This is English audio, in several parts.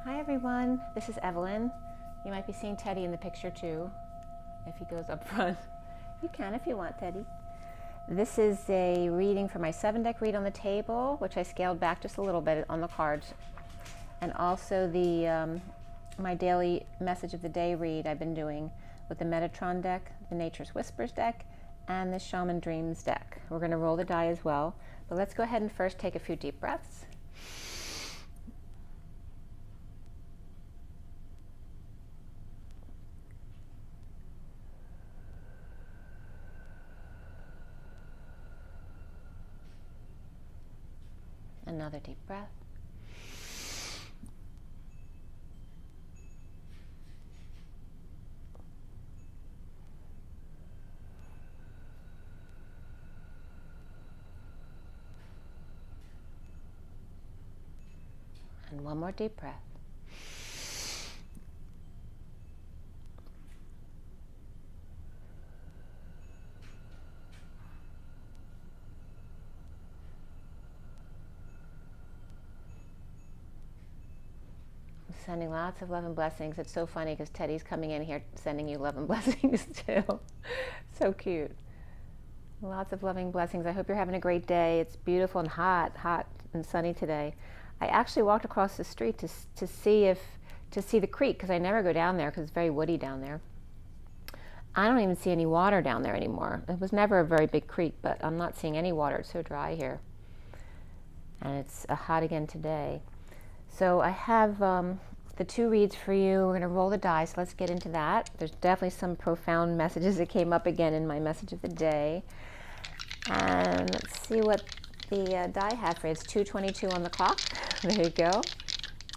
Hi everyone, this is Evelyn. You might be seeing Teddy in the picture too, if he goes up front. You can if you want, Teddy. This is a reading for my 7-deck read on the table, which I scaled back just a little bit on the cards. And also the my daily message of the day read I've been doing with the Metatron deck, the Nature's Whispers deck, and the Shaman Dreams deck. We're going to roll the die as well, but let's go ahead and first take a few deep breaths. Another deep breath. And one more deep breath. Sending lots of love and blessings. It's so funny because Teddy's coming in here sending you love and blessings too. So cute. Lots of loving blessings. I hope you're having a great day. It's beautiful and hot and sunny today. I actually walked across the street to see the creek, because I never go down there because it's very woody down there. I don't even see any water down there anymore. It was never a very big creek, but I'm not seeing any water. It's so dry here. And it's hot again today. So I have the two reads for you. We're going to roll the dice. Let's get into that. There's definitely some profound messages that came up again in my message of the day. And let's see what the die had for you. It's 2:22 on the clock. There you go.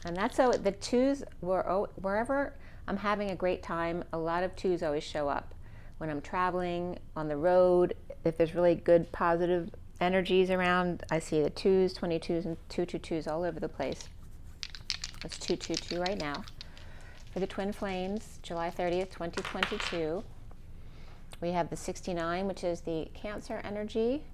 And that's so the twos were wherever I'm having a great time. A lot of twos always show up when I'm traveling on the road. If there's really good positive energies around, I see the twos, 22s, and 222s all over the place. That's 222 right now. For the Twin Flames, July 30th, 2022, we have the 69, which is the Cancer energy.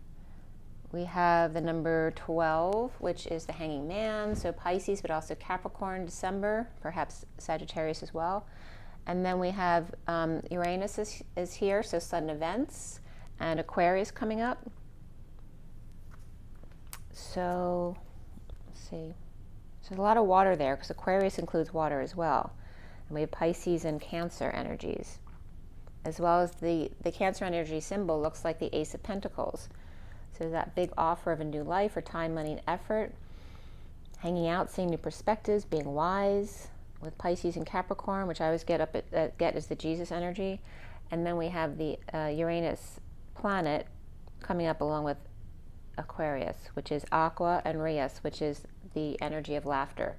We have the number 12, which is the Hanging Man, so Pisces, but also Capricorn, December, perhaps Sagittarius as well. And then we have Uranus is here, so sudden events, and Aquarius coming up. So, let's see. So there's a lot of water there, because Aquarius includes water as well. And we have Pisces and Cancer energies, as well as the Cancer energy symbol looks like the Ace of Pentacles. So that big offer of a new life or time, money, and effort. Hanging out, seeing new perspectives, being wise with Pisces and Capricorn, which I always get as the Jesus energy. And then we have the Uranus planet coming up along with Aquarius, which is Aqua, and Rias, which is the energy of laughter.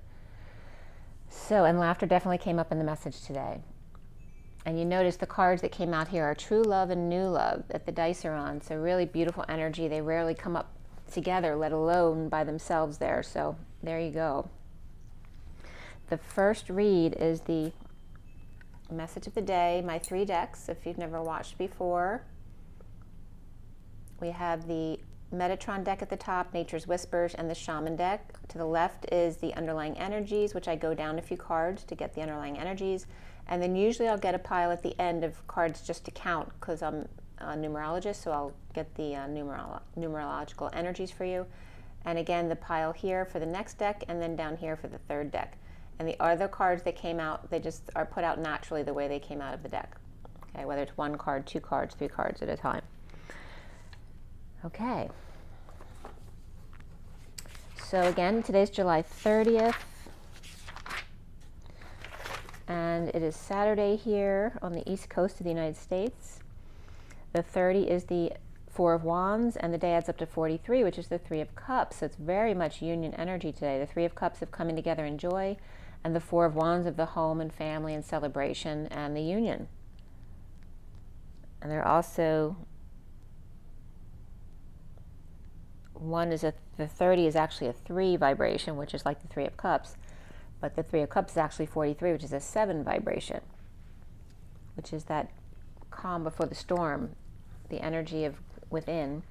So, and laughter definitely came up in the message today. And you notice the cards that came out here are true love and new love that the dice are on. So really beautiful energy. They rarely come up together, let alone by themselves there. So there you go. The first read is the message of the day, my 3 decks, if you've never watched before. We have the Metatron deck at the top, Nature's Whispers, and the Shaman deck. To the left is the underlying energies, which I go down a few cards to get the underlying energies. And then usually I'll get a pile at the end of cards just to count, because I'm a numerologist, so I'll get the numerological energies for you. And again, the pile here for the next deck, and then down here for the third deck. And the other cards that came out, they just are put out naturally the way they came out of the deck. Okay, whether it's 1 card, 2 cards, 3 cards at a time. Okay. So again, today's July 30th. And it is Saturday here on the East Coast of the United States. The 30 is the 4 of Wands, and the day adds up to 43, which is the 3 of Cups. So it's very much union energy today. The 3 of Cups of coming together in joy, and the 4 of Wands of the home and family and celebration and the union. And they're also, the 30 is actually a 3 vibration, which is like the 3 of Cups. But the 3 of Cups is actually 43, which is a 7 vibration, which is that calm before the storm, the energy of within.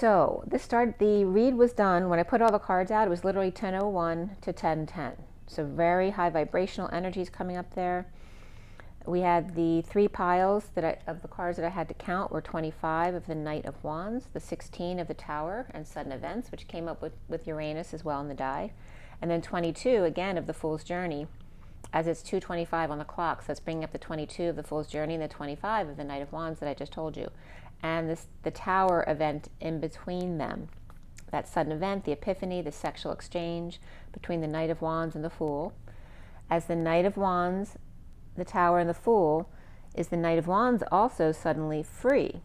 So the read was done, when I put all the cards out, it was literally 10:01 to 10:10. So very high vibrational energies coming up there. We had the 3 piles of the cards that I had to count were 25 of the Knight of Wands, the 16 of the Tower and Sudden Events, which came up with Uranus as well in the die, and then 22 again of the Fool's Journey, as it's 2:25 on the clock. So it's bringing up the 22 of the Fool's Journey and the 25 of the Knight of Wands that I just told you, and the Tower event in between them. That sudden event, the epiphany, the sexual exchange between the Knight of Wands and the Fool. As the Knight of Wands, the Tower, and the Fool, is the Knight of Wands also suddenly free.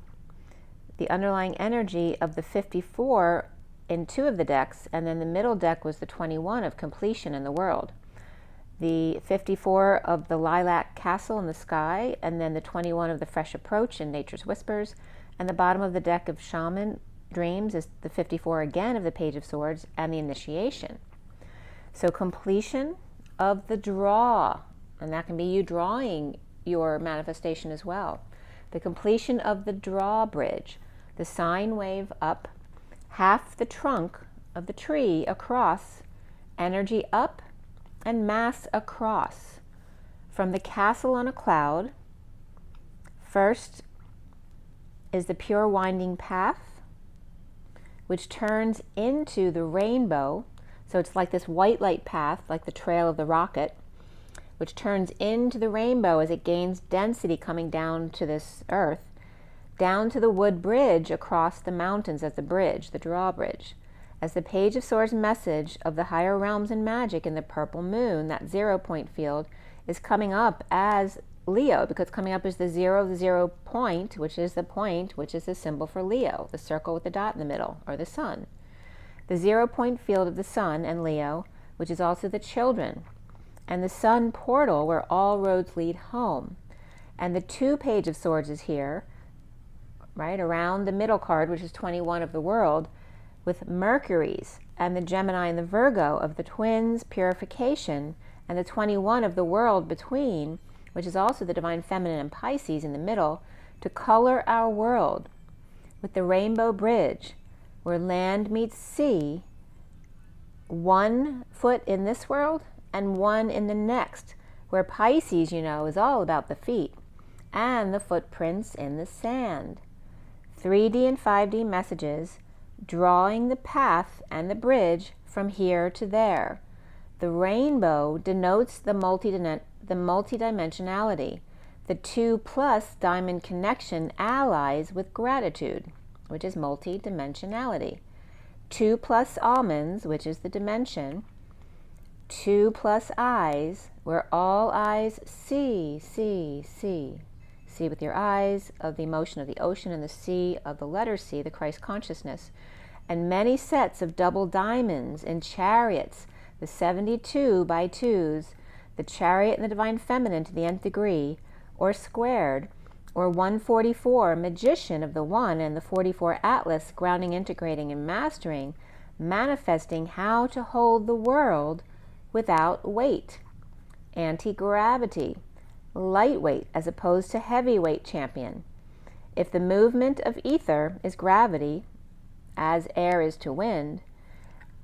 The underlying energy of the 54 in 2 of the decks, and then the middle deck was the 21 of completion in the world. The 54 of the Lilac Castle in the sky, and then the 21 of the Fresh Approach in Nature's Whispers, and the bottom of the deck of Shaman Dreams is the 54 again of the Page of Swords and the Initiation. So completion of the draw, and that can be you drawing your manifestation as well. The completion of the drawbridge, the sine wave up, half the trunk of the tree across, energy up, and mass across. From the castle on a cloud, first is the pure winding path, which turns into the rainbow. So it's like this white light path, like the trail of the rocket, which turns into the rainbow as it gains density coming down to this earth, down to the wood bridge across the mountains as the bridge, the drawbridge. As the Page of Swords message of the higher realms and magic in the purple moon, that 0 point field, is coming up as Leo, because coming up is the 0 point, which is the symbol for Leo, the circle with the dot in the middle, or the sun. The 0 point field of the sun and Leo, which is also the children, and the sun portal where all roads lead home. And the 2 Page of Swords is here, right around the middle card, which is 21 of the world, with Mercury's and the Gemini and the Virgo of the twins, purification, and the 21 of the world between, which is also the divine feminine and Pisces in the middle, to color our world with the rainbow bridge, where land meets sea, 1 foot in this world and 1 in the next, where Pisces, is all about the feet and the footprints in the sand. 3D and 5D messages, drawing the path and the bridge from here to there. The rainbow denotes the multidimensionality. The 2+ diamond connection allies with gratitude, which is multidimensionality. 2+ almonds, which is the dimension. 2+ eyes, where all eyes see. See with your eyes of the emotion of the ocean, and the C of the letter C, the Christ consciousness. And many sets of double diamonds in chariots, the 72 by 2s, the chariot and the divine feminine to the nth degree, or squared, or 144, magician of the 1, and the 44 atlas, grounding, integrating, and mastering, manifesting how to hold the world without weight. Anti-gravity, lightweight as opposed to heavyweight champion. If the movement of ether is gravity, as air is to wind,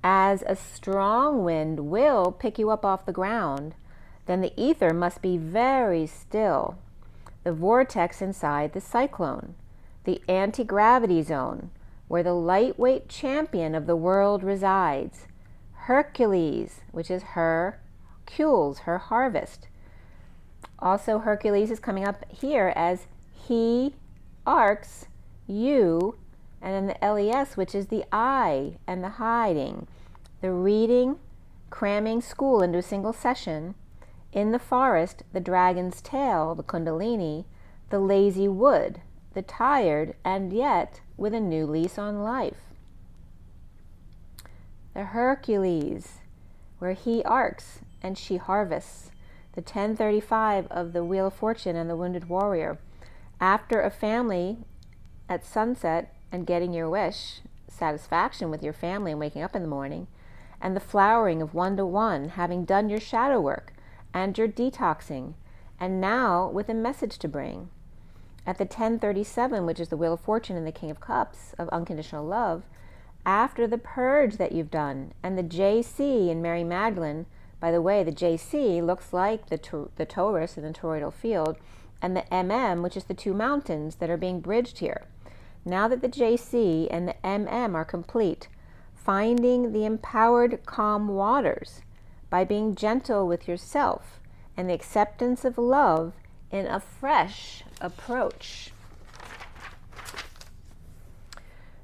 as a strong wind will pick you up off the ground, then the ether must be very still. The vortex inside the cyclone, the anti-gravity zone, where the lightweight champion of the world resides. Hercules, which is Hercules, her harvest. Also, Hercules is coming up here as he arcs you, and then the LES, which is the eye and the hiding, the reading, cramming school into a single session. In the forest, the dragon's tail, the kundalini, the lazy wood, the tired, and yet with a new lease on life. The Hercules, where he arcs and she harvests. The 1035 of the Wheel of Fortune and the Wounded Warrior. After a family at sunset and getting your wish, satisfaction with your family and waking up in the morning, and the flowering of 1-to-1, having done your shadow work and your detoxing, and now with a message to bring. At the 1037, which is the Wheel of Fortune and the King of Cups of unconditional love, after the purge that you've done, and the JC in Mary Magdalene, by the way, the JC looks like the torus in the toroidal field, and the which is the two mountains that are being bridged here. Now that the JC and the are complete, finding the empowered calm waters by being gentle with yourself and the acceptance of love in a fresh approach.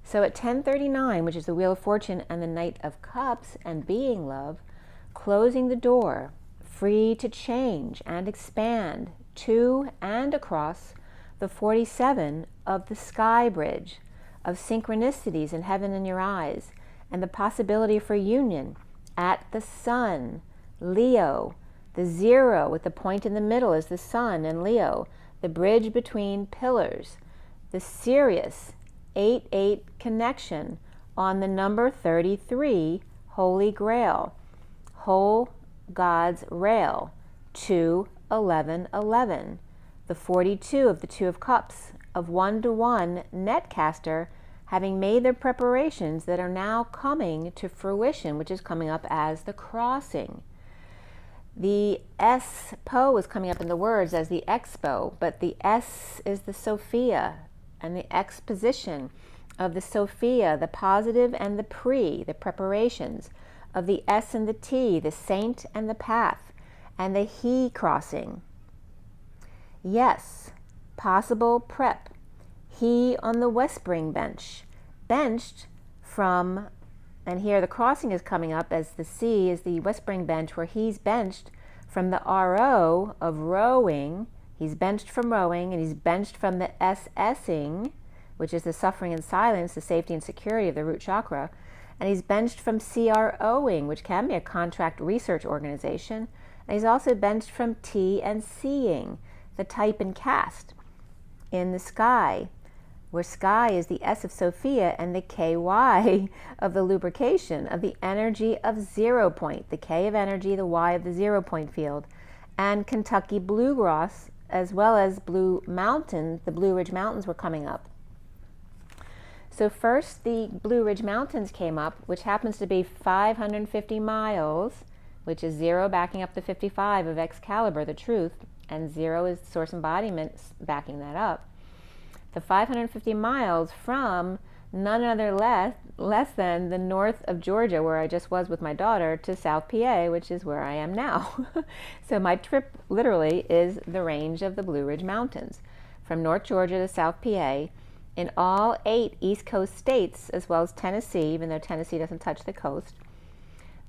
So at 1039, which is the Wheel of Fortune and the Knight of Cups and being love, closing the door, free to change and expand to and across the 47 of the sky bridge of synchronicities in heaven in your eyes and the possibility for union at the sun, Leo, the 0 with the point in the middle is the sun and Leo, the bridge between pillars, the Sirius 8-8 connection on the number 33, Holy Grail, whole God's rail, 2-11-11, the 42 of the Two of Cups of 1-to-1 netcaster having made their preparations that are now coming to fruition, which is coming up as the crossing. The S-po is coming up in the words as the expo, but the S is the Sophia and the exposition of the Sophia, the positive and the the preparations of the S and the T, the saint and the path, and the he crossing. Yes, possible prep. He on the Westspring bench, benched from, and here the crossing is coming up as the C is the Westspring bench, where he's benched from the RO of rowing. He's benched from rowing, and he's benched from the SSing, which is the suffering and silence, the safety and security of the root chakra. And he's benched from CROing, which can be a contract research organization. And he's also benched from T and C'ing, the type and cast in the sky, where sky is the S of Sophia and the KY of the lubrication of the energy of 0 point, the K of energy, the Y of the 0 point field, and Kentucky bluegrass, as well as Blue Mountain, the Blue Ridge Mountains were coming up. So first the Blue Ridge Mountains came up, which happens to be 550 miles, which is 0 backing up the 55 of Excalibur, the truth, and 0 is source embodiment backing that up. The 550 miles from none other less than the north of Georgia, where I just was with my daughter, to South PA, which is where I am now. So my trip literally is the range of the Blue Ridge Mountains, from North Georgia to South PA, in all 8 East Coast states, as well as Tennessee, even though Tennessee doesn't touch the coast.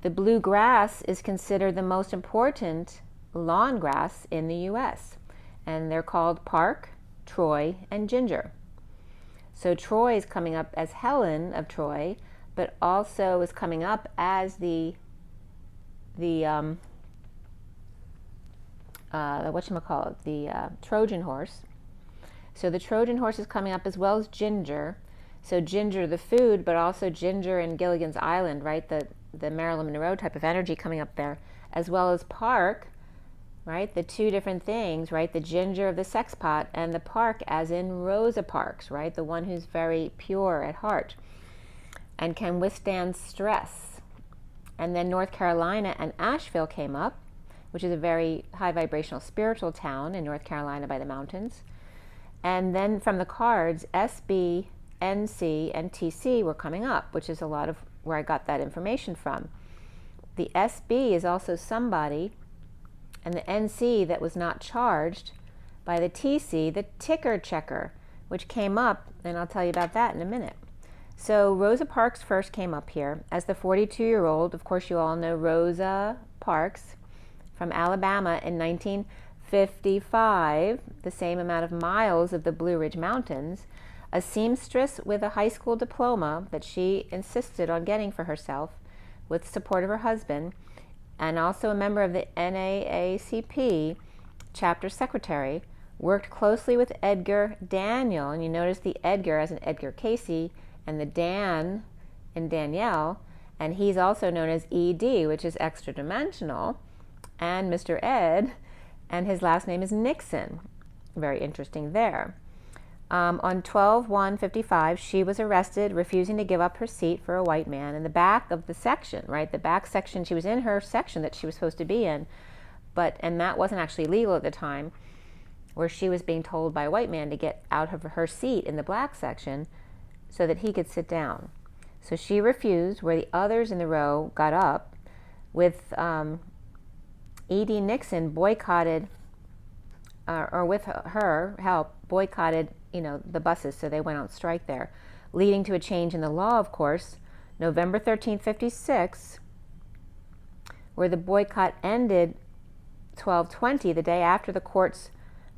The bluegrass is considered the most important lawn grass in the U.S., and they're called Park, Troy, and Ginger. So Troy is coming up as Helen of Troy, but also is coming up as the Trojan horse. So the Trojan horse is coming up as well as Ginger. So Ginger the food, but also Ginger in Gilligan's Island, right? The Marilyn Monroe type of energy coming up there, as well as Park, right? The two different things, right? The Ginger of the sex pot and the Park as in Rosa Parks, right? The one who's very pure at heart and can withstand stress. And then North Carolina and Asheville came up, which is a very high vibrational spiritual town in North Carolina by the mountains. And then from the cards, SB, NC, and TC were coming up, which is a lot of where I got that information from. The SB is also somebody, and the NC that was not charged by the TC, the ticker checker, which came up, and I'll tell you about that in a minute. So Rosa Parks first came up here as the 42-year-old. Of course, you all know Rosa Parks from Alabama in 1955, the same amount of miles of the Blue Ridge Mountains, a seamstress with a high school diploma that she insisted on getting for herself with support of her husband, and also a member of the NAACP chapter secretary, worked closely with Edgar Daniel, and you notice the Edgar as in Edgar Casey, and the Dan in Danielle, and he's also known as ED, which is extra dimensional, and Mr. Ed, and his last name is Nixon. Very interesting there. On 12/1/55, she was arrested, refusing to give up her seat for a white man. In the back of the section, right, the back section, she was in her section that she was supposed to be in, and that wasn't actually legal at the time, where she was being told by a white man to get out of her seat in the black section so that he could sit down. So she refused, where the others in the row got up, with E.D. Nixon boycotted, or with her help, boycotted, the buses, so they went on strike there, leading to a change in the law, of course, November 13th, 56, where the boycott ended 12/20, the day after the court's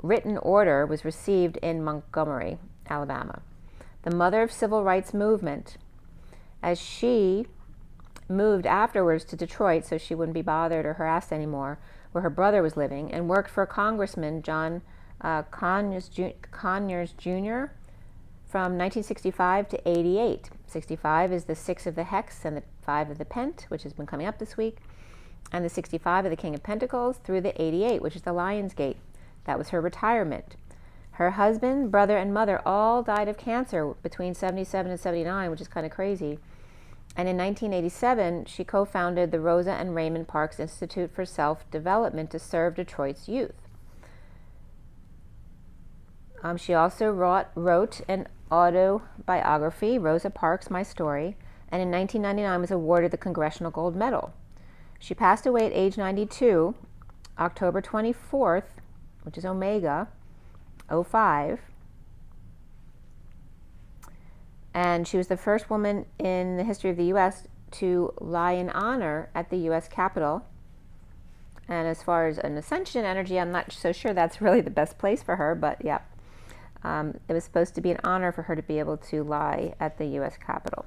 written order was received in Montgomery, Alabama. The mother of civil rights movement, as she moved afterwards to Detroit so she wouldn't be bothered or harassed anymore, where her brother was living, and worked for Congressman John Conyers Jr. from 1965 to 88. 65 is the 6 of the hex and the 5 of the pent, which has been coming up this week, and the 65 of the King of Pentacles, through the 88, which is the Lion's Gate. That was her retirement. Her husband, brother, and mother all died of cancer between 77 and 79, which is kind of crazy. And in 1987, she co-founded the Rosa and Raymond Parks Institute for Self-Development to serve Detroit's youth. She also wrote an autobiography, Rosa Parks, My Story, and in 1999 was awarded the Congressional Gold Medal. She passed away at age 92, October 24th, which is Omega, 05. And she was the first woman in the history of the U.S. to lie in honor at the U.S. Capitol. And as far as an ascension energy, I'm not so sure that's really the best place for her, but yeah. It was supposed to be an honor for her to be able to lie at the U.S. Capitol.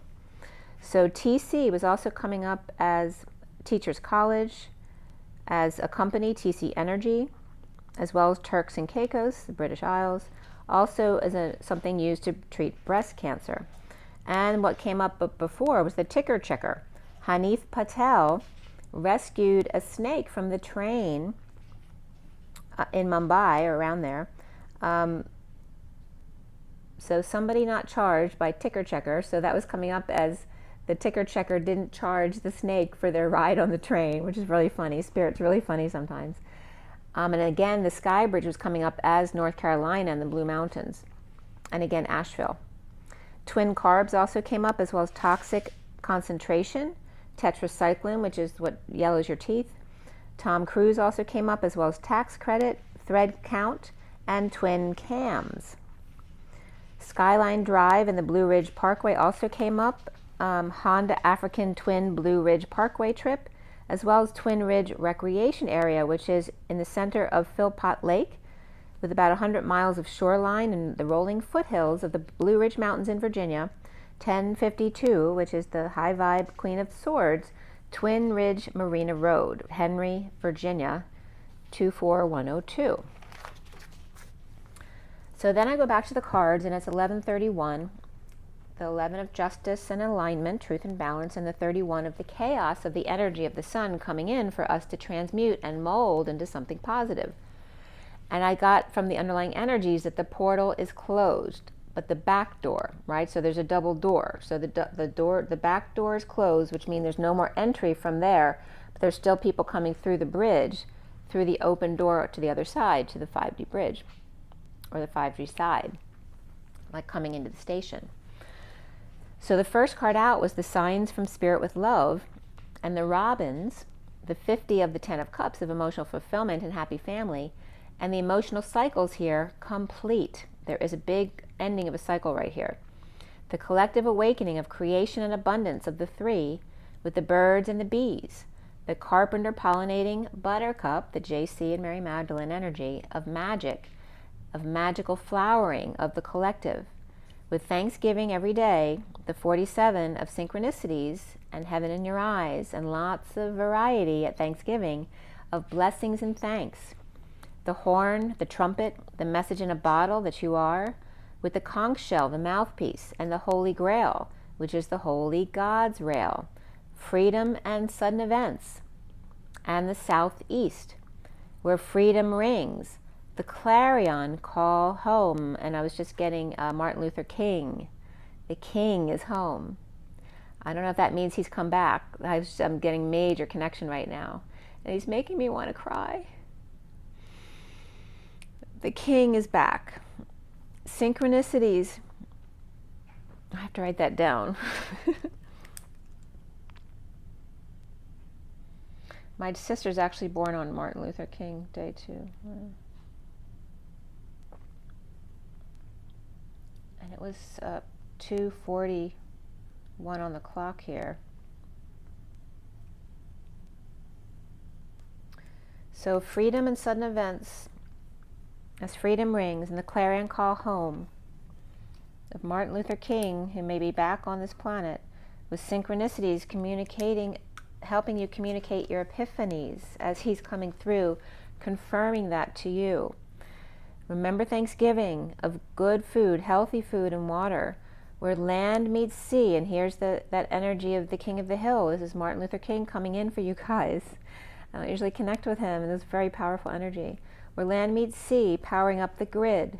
So TC was also coming up as Teachers College, as a company, TC Energy, as well as Turks and Caicos, the British Isles, also as something used to treat breast cancer. And what came up before was the ticker checker. Hanif Patel rescued a snake from the train in Mumbai, or around there. So somebody not charged by ticker checker, so that was coming up as the ticker checker didn't charge the snake for their ride on the train, which is really funny. Spirit's really funny sometimes. And again, the Sky Bridge was coming up as North Carolina and the Blue Mountains. And again, Asheville. Twin carbs also came up, as well as toxic concentration, tetracycline, which is what yellows your teeth. Tom Cruise also came up, as well as tax credit, thread count, and twin cams. Skyline Drive and the Blue Ridge Parkway also came up. Honda African Twin Blue Ridge Parkway trip, as well as Twin Ridge Recreation Area, which is in the center of Philpott Lake, with about 100 miles of shoreline and the rolling foothills of the Blue Ridge Mountains in Virginia. 1052, which is the high vibe Queen of Swords, Twin Ridge Marina Road, Henry, Virginia, 24102. So then I go back to the cards, and it's 1131, the 11 of justice and alignment, truth and balance, and the 31 of the chaos of the energy of the sun coming in for us to transmute and mold into something positive. And I got from the underlying energies that the portal is closed, but the back door, right? So there's a double door. So the back door is closed, which means there's no more entry from there, but there's still people coming through the bridge, through the open door to the other side, to the 5D bridge, or the 5G side, like coming into the station. So the first card out was the Signs from Spirit with Love, and the Robins, the 50 of the 10 of Cups of emotional fulfillment and happy family, and the emotional cycles here complete. There is a big ending of a cycle right here. The collective awakening of creation and abundance of the 3, with the birds and the bees, the carpenter pollinating buttercup, the JC and Mary Magdalene energy of magic, of magical flowering of the collective, with Thanksgiving every day, the 47 of synchronicities and heaven in your eyes, and lots of variety at Thanksgiving of blessings and thanks. The horn, the trumpet, the message in a bottle that you are, with the conch shell, the mouthpiece, and the Holy Grail, which is the Holy God's Rail, freedom and sudden events, and the Southeast, where freedom rings, the clarion call home, and I was just getting Martin Luther King. The king is home. I don't know if that means he's come back. I'm getting major connection right now. And he's making me want to cry. The king is back. Synchronicities. I have to write that down. My sister's actually born on Martin Luther King Day too. And it was 2:41 on the clock here. So freedom and sudden events, as freedom rings and the clarion call home of Martin Luther King, who may be back on this planet, with synchronicities communicating, helping you communicate your epiphanies as he's coming through, confirming that to you. Remember Thanksgiving of good food, healthy food and water, where land meets sea, and here's that energy of the King of the Hill. This is Martin Luther King coming in for you guys. I don't usually connect with him, and this very powerful energy. Where land meets sea, powering up the grid,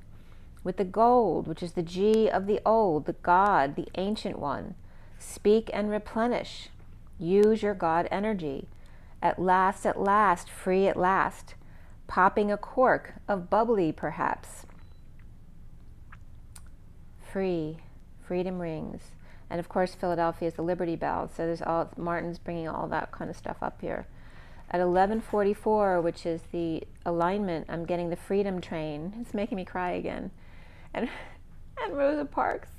with the gold, which is the G of the old, the God, the ancient one. Speak and replenish. Use your God energy. At last, free at last. Popping a cork of bubbly, perhaps. Free. Freedom rings. And of course, Philadelphia is the Liberty Bell. So there's all, Martin's bringing all that kind of stuff up here. At 11:44, which is the alignment, I'm getting the Freedom Train. It's making me cry again. And Rosa Parks.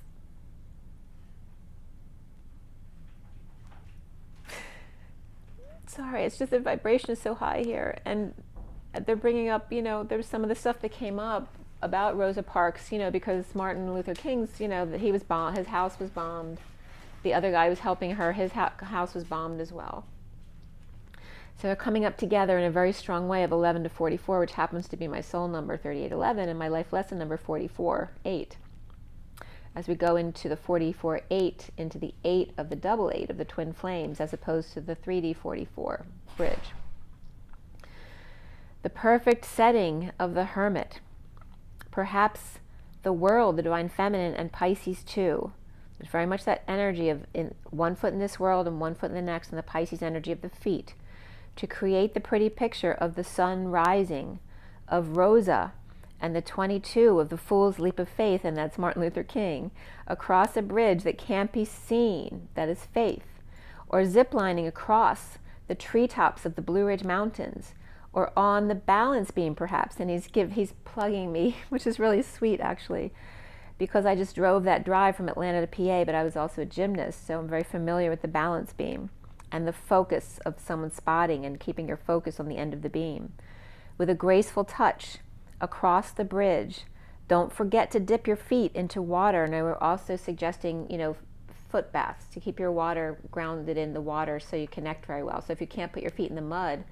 Sorry, it's just the vibration is so high here. And they're bringing up, there's some of the stuff that came up about Rosa Parks, because Martin Luther King's, that he was bombed, his house was bombed. The other guy was helping her, his house was bombed as well. So they're coming up together in a very strong way of 11 to 44, which happens to be my soul number 3811 and my life lesson number 44-8. As we go into the 44-8, into the 8 of the double 8 of the twin flames, as opposed to the 3D 44 bridge. The perfect setting of the hermit. Perhaps the world, the divine feminine, and Pisces too. There's very much that energy of one foot in this world and one foot in the next, and the Pisces energy of the feet. To create the pretty picture of the sun rising, of Rosa, and the 22 of the Fool's Leap of Faith, and that's Martin Luther King, across a bridge that can't be seen, that is faith, or ziplining across the treetops of the Blue Ridge Mountains, or on the balance beam perhaps, and he's plugging me, which is really sweet actually, because I just drove that drive from Atlanta to PA, but I was also a gymnast, so I'm very familiar with the balance beam and the focus of someone spotting and keeping your focus on the end of the beam. With a graceful touch across the bridge, don't forget to dip your feet into water, and we're also suggesting, foot baths to keep your water grounded in the water so you connect very well. So if you can't put your feet in the mud,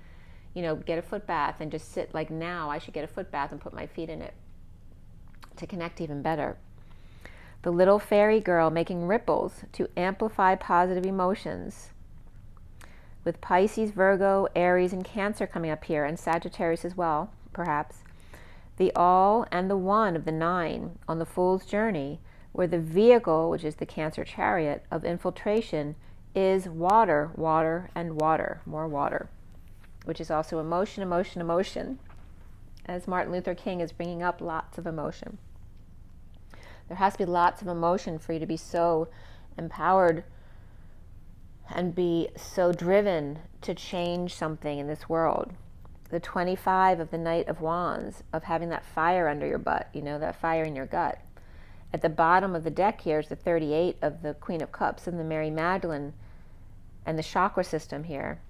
get a foot bath and just sit like now. I should get a foot bath and put my feet in it to connect even better. The little fairy girl making ripples to amplify positive emotions. With Pisces, Virgo, Aries, and Cancer coming up here, and Sagittarius as well, perhaps. The all and the one of the 9 on the Fool's Journey, where the vehicle, which is the Cancer chariot of infiltration, is water, water, and water, more water, which is also emotion, emotion, emotion, as Martin Luther King is bringing up lots of emotion. There has to be lots of emotion for you to be so empowered and be so driven to change something in this world. The 25 of the Knight of Wands, of having that fire under your butt, that fire in your gut. At the bottom of the deck here is the 38 of the Queen of Cups and the Mary Magdalene and the chakra system here.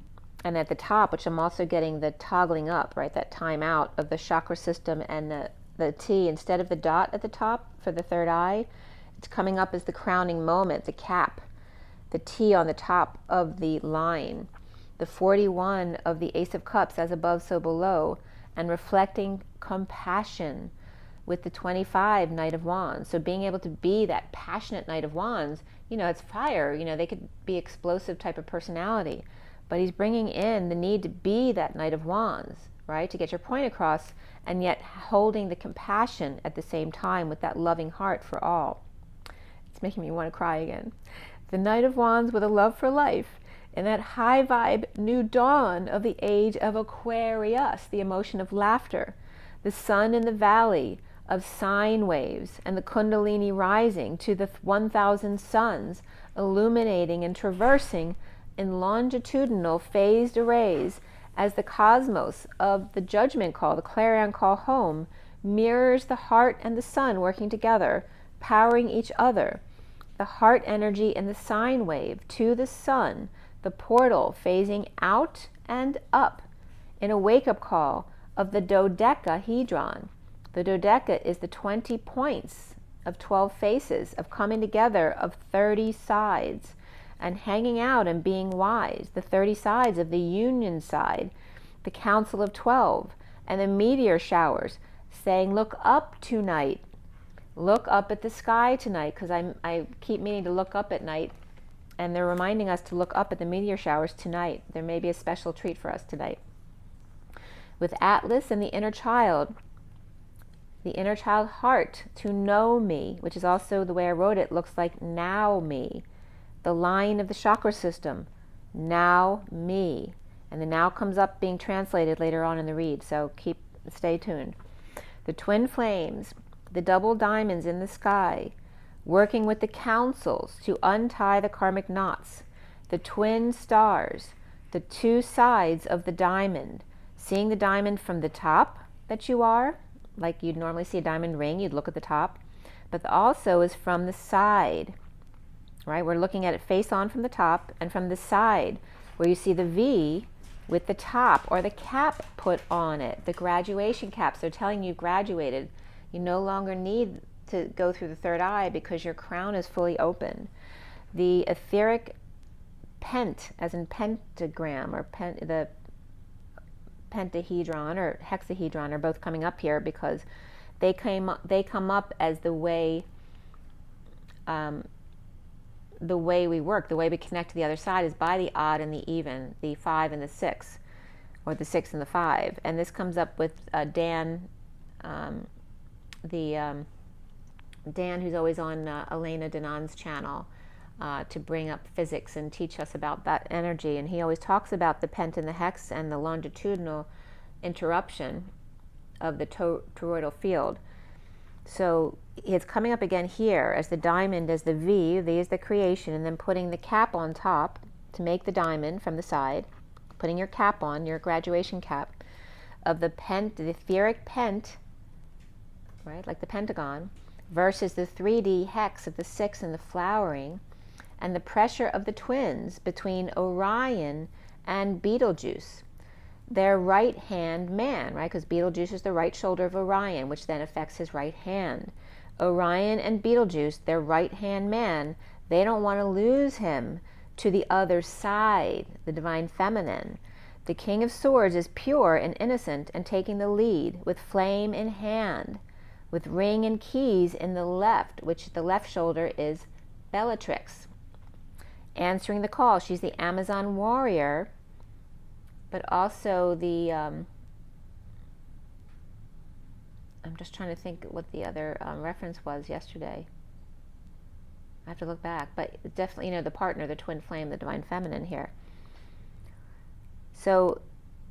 And at the top, which I'm also getting the toggling up, right, that time out of the chakra system and the T, instead of the dot at the top for the third eye, it's coming up as the crowning moment, the cap, the T on the top of the line. The 41 of the Ace of Cups, as above, so below, and reflecting compassion with the 25 Knight of Wands. So being able to be that passionate Knight of Wands, it's fire, they could be explosive type of personality, but he's bringing in the need to be that Knight of Wands, right? To get your point across, and yet holding the compassion at the same time with that loving heart for all. It's making me want to cry again. The Knight of Wands with a love for life, and that high vibe new dawn of the age of Aquarius, the emotion of laughter, the sun in the valley of sine waves, and the Kundalini rising to the 1,000 suns, illuminating and traversing in longitudinal phased arrays as the cosmos of the judgment call, the clarion call home, mirrors the heart and the sun working together, powering each other. The heart energy and the sine wave to the sun, the portal phasing out and up in a wake-up call of the dodecahedron. The dodeca is the 20 points of 12 faces of coming together of 30 sides and hanging out and being wise, the 30 sides of the union side, the council of 12, and the meteor showers saying, look up tonight, look up at the sky tonight, because I keep meaning to look up at night, and they're reminding us to look up at the meteor showers tonight. There may be a special treat for us tonight. With Atlas and the inner child heart to know me, which is also the way I wrote it, looks like now me. The line of the chakra system, now me. And the now comes up being translated later on in the read, so stay tuned. The twin flames, the double diamonds in the sky, working with the councils to untie the karmic knots, the twin stars, the two sides of the diamond, seeing the diamond from the top that you are, like you'd normally see a diamond ring, you'd look at the top, but also is from the side, right? We're looking at it face on from the top and from the side, where you see the V with the top or the cap put on it, the graduation caps. They're telling you graduated. You no longer need to go through the third eye because your crown is fully open. The etheric pent, as in pentagram, or the pentahedron or hexahedron are both coming up here because they come up as the way we work, the way we connect to the other side is by the odd and the even, the 5 and the 6, or the 6 and the 5. And this comes up with Dan, Dan, who's always on Elena Danan's channel, to bring up physics and teach us about that energy. And he always talks about the pent and the hex and the longitudinal interruption of the toroidal field. So it's coming up again here as the diamond, as the V is the creation, and then putting the cap on top to make the diamond from the side, putting your cap on, your graduation cap, of the pent, the etheric pent, right, like the pentagon, versus the 3D hex of the 6 and the flowering, and the pressure of the twins between Orion and Betelgeuse, their right-hand man, right, because Betelgeuse is the right shoulder of Orion, which then affects his right hand. Orion and Betelgeuse, their right-hand man, they don't want to lose him to the other side, the divine feminine. The King of Swords is pure and innocent and taking the lead with flame in hand, with ring and keys in the left, which the left shoulder is Bellatrix. Answering the call, she's the Amazon warrior, but also the, I'm just trying to think what the other reference was yesterday. I have to look back, but definitely, the partner, the twin flame, the divine feminine here. So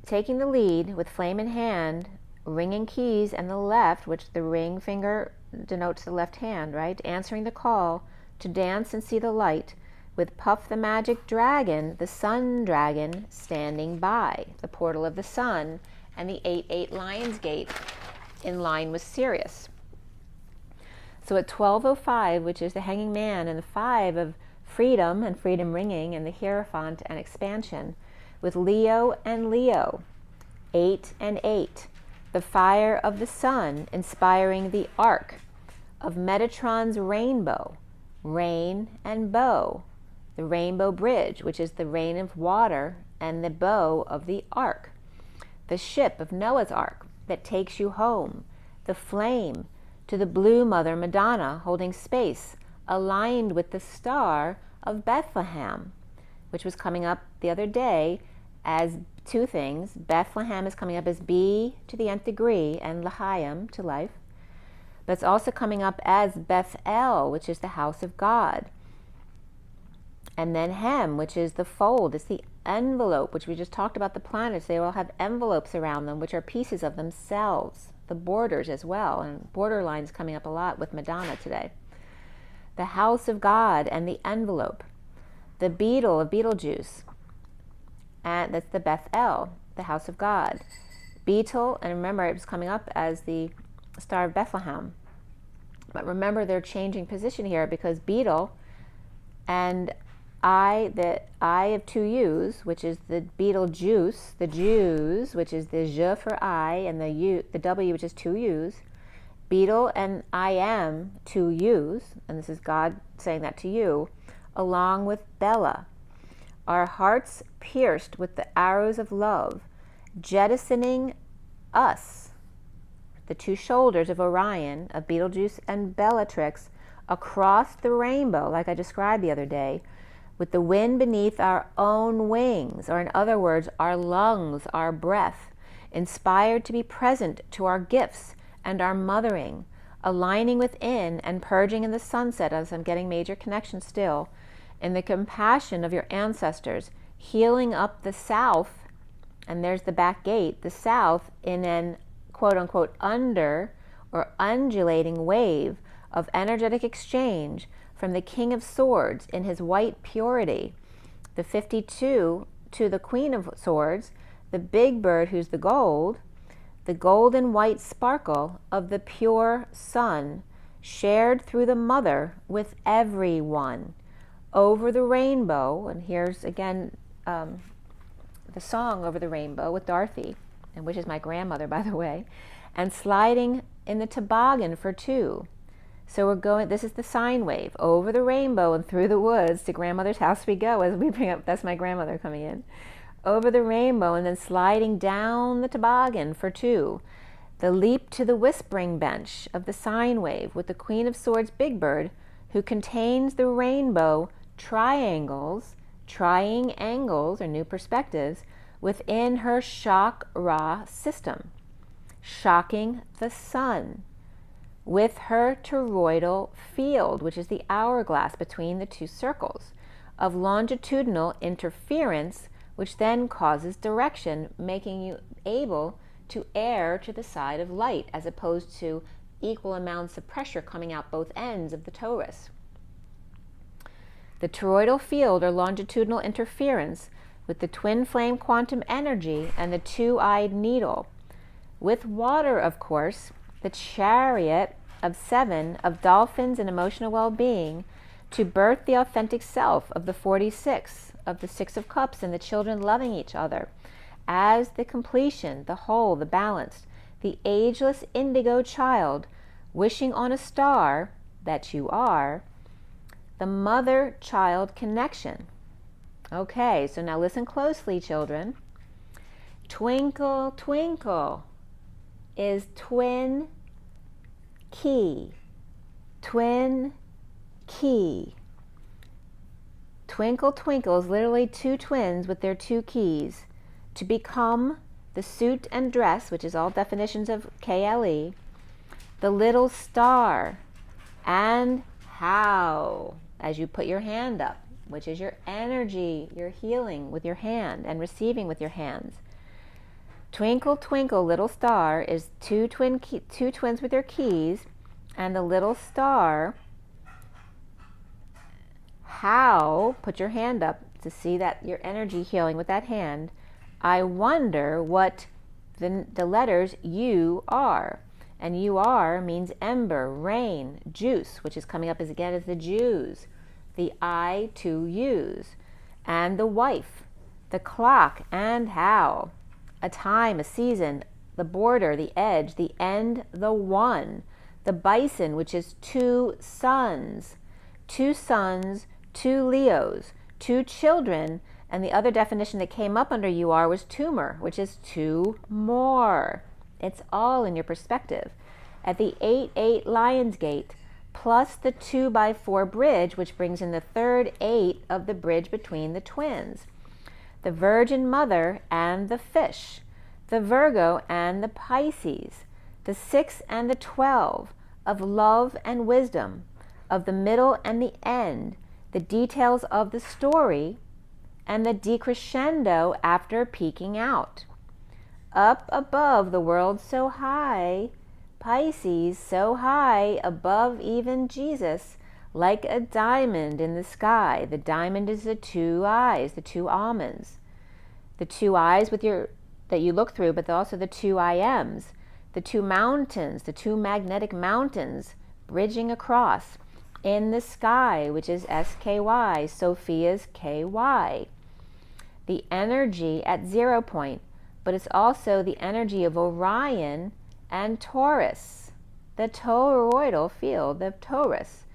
taking the lead with flame in hand, ring and keys, and the left, which the ring finger denotes the left hand, right? Answering the call to dance and see the light, with Puff the Magic Dragon, the Sun Dragon, standing by, the portal of the sun, and the 8-8 Lion's Gate in line with Sirius. So at 12:05, which is the Hanging Man, and the 5 of freedom and freedom ringing, and the Hierophant and expansion, with Leo and Leo, 8 and 8, the fire of the sun inspiring the arc of Metatron's rainbow, rain and bow, the rainbow bridge, which is the rain of water, and the bow of the ark, the ship of Noah's Ark that takes you home, the flame to the blue Mother Madonna holding space, aligned with the star of Bethlehem, which was coming up the other day as two things. Bethlehem is coming up as B to the nth degree and L'chaim, to life. But it's also coming up as Bethel, which is the house of God. And then Hem, which is the fold. It's the envelope, which we just talked about the planets. They all have envelopes around them, which are pieces of themselves. The borders as well. And borderlines coming up a lot with Madonna today. The house of God and the envelope. The beetle of Beetlejuice. And that's the Bethel, the house of God. Beetle, and remember it was coming up as the Star of Bethlehem. But remember they're changing position here because beetle and the I of two U's, which is the Beetlejuice, the Jews, which is the Je for I, and the W, which is two U's. Beetle and I am two U's, and this is God saying that to you, along with Bella. Our hearts pierced with the arrows of love, jettisoning us, the two shoulders of Orion, of Beetlejuice and Bellatrix, across the rainbow, like I described the other day, with the wind beneath our own wings, or in other words, our lungs, our breath, inspired to be present to our gifts and our mothering, aligning within and purging in the sunset, as I'm getting major connections still, in the compassion of your ancestors, healing up the south, and there's the back gate, the south, in an quote-unquote under or undulating wave of energetic exchange from the King of Swords in his white purity, the 52 to the Queen of Swords, the big bird who's the golden white sparkle of the pure sun, shared through the mother with everyone, over the rainbow. And here's again the song Over the Rainbow with Dorothy, and which is my grandmother, by the way, and sliding in the toboggan for two. So we're going, this is the sine wave, over the rainbow and through the woods to grandmother's house we go, as we bring up, that's my grandmother coming in. Over the rainbow and then sliding down the toboggan for two. The leap to the whispering bench of the sine wave with the Queen of Swords big bird, who contains the rainbow triangles, trying angles or new perspectives within her chakra system, shocking the sun with her toroidal field, which is the hourglass between the two circles, of longitudinal interference, which then causes direction, making you able to err to the side of light, as opposed to equal amounts of pressure coming out both ends of the torus. The toroidal field, or longitudinal interference, with the twin flame quantum energy and the two-eyed needle. With water, of course, the chariot of 7 of dolphins and emotional well-being, to birth the authentic self of the 46, of the 6 of cups, and the children loving each other, as the completion, the whole, the balanced, the ageless indigo child, wishing on a star, that you are, the mother-child connection. Okay, so now listen closely, children. Twinkle, twinkle is twin key. Twin key. Twinkle, twinkle is literally two twins with their two keys. To become the suit and dress, which is all definitions of KLE, the little star, and how, as you put your hand up, which is your energy, your healing with your hand and receiving with your hands. Twinkle, twinkle, little star is two twins with their keys, and the little star, how, put your hand up to see that your energy healing with that hand. I wonder what the letters you are. And you are means ember, rain, juice, which is coming up as again as the Jews. The I to use, and the wife, the clock, and how, a time, a season, the border, the edge, the end, the one, the bison, which is two sons, two Leos, two children, and the other definition that came up under you are was tumor, which is two more. It's all in your perspective. At the 8-8 Lion's Gate, plus the 2x4 bridge, which brings in the third 8 of the bridge between the twins. the Virgin Mother and the fish, the Virgo and the Pisces, the 6 and the 12, of love and wisdom, of the middle and the end, the details of the story, and the decrescendo after peaking out. Up above the world so high, Pisces so high above even Jesus, like a diamond in the sky. The diamond is the 2 eyes, the 2 almonds. The 2 eyes with that you look through, but also the 2 I Ams. The 2 mountains, the 2 magnetic mountains bridging across in the sky, which is SKY, Sophia's KY. The energy at 0 point, but it's also the energy of Orion and Taurus, the toroidal field of Taurus.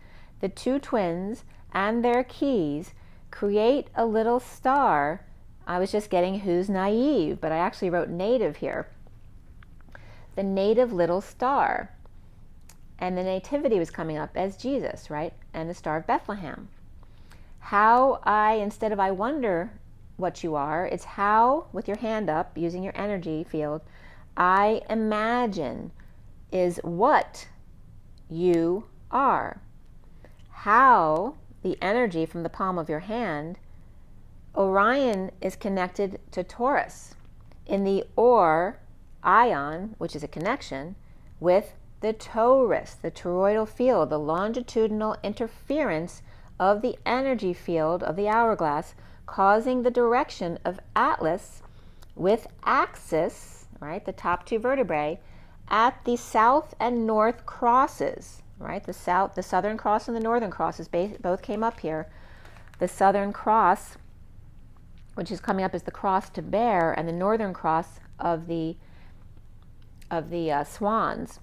The 2 twins and their keys create a little star. I was just getting who's naive, but I actually wrote native here. The native little star. And the nativity was coming up as Jesus, right? And the Star of Bethlehem. How instead of I wonder what you are, it's how, with your hand up, using your energy field, I imagine is what you are. How, the energy from the palm of your hand, Orion is connected to Taurus in the ion, which is a connection, with the torus, the toroidal field, the longitudinal interference of the energy field of the hourglass, causing the direction of Atlas with axis, right, the top 2 vertebrae, at the south and north crosses, right, the southern cross and the northern crosses both came up here. The southern cross, which is coming up as the cross to bear, and the northern cross of the swans,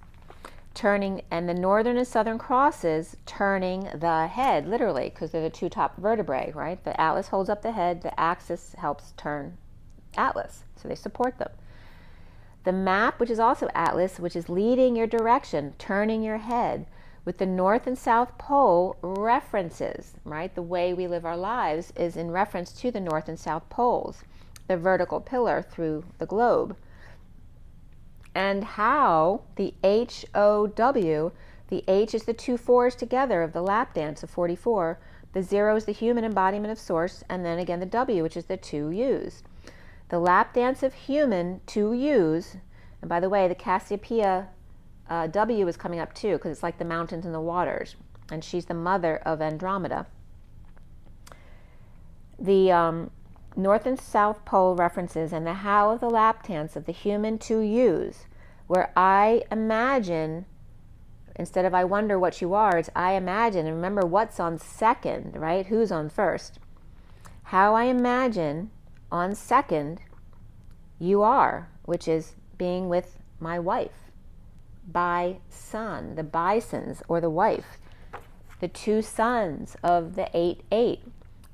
turning, and the northern and southern crosses turning the head, literally, because they're the 2 top vertebrae, right? The Atlas holds up the head, the axis helps turn Atlas, so they support them. The map, which is also Atlas, which is leading your direction, turning your head, with the North and South Pole references, right? The way we live our lives is in reference to the North and South Poles, the vertical pillar through the globe. And how the HOW, the H is the 2 4s together of the lap dance of 44, the 0 is the human embodiment of source, and then again the W, which is the 2 U's. The lap dance of human 2 U's, and by the way, the Cassiopeia W is coming up too, because it's like the mountains and the waters, and she's the mother of Andromeda. The North and South Pole references, and the how of the lap dance of the human 2 U's, where I imagine, instead of I wonder what you are, it's I imagine, and remember what's on second, right? Who's on first? How I imagine on second you are, which is being with my wife. By son, the bisons, or the wife, the 2 sons of the 8-8,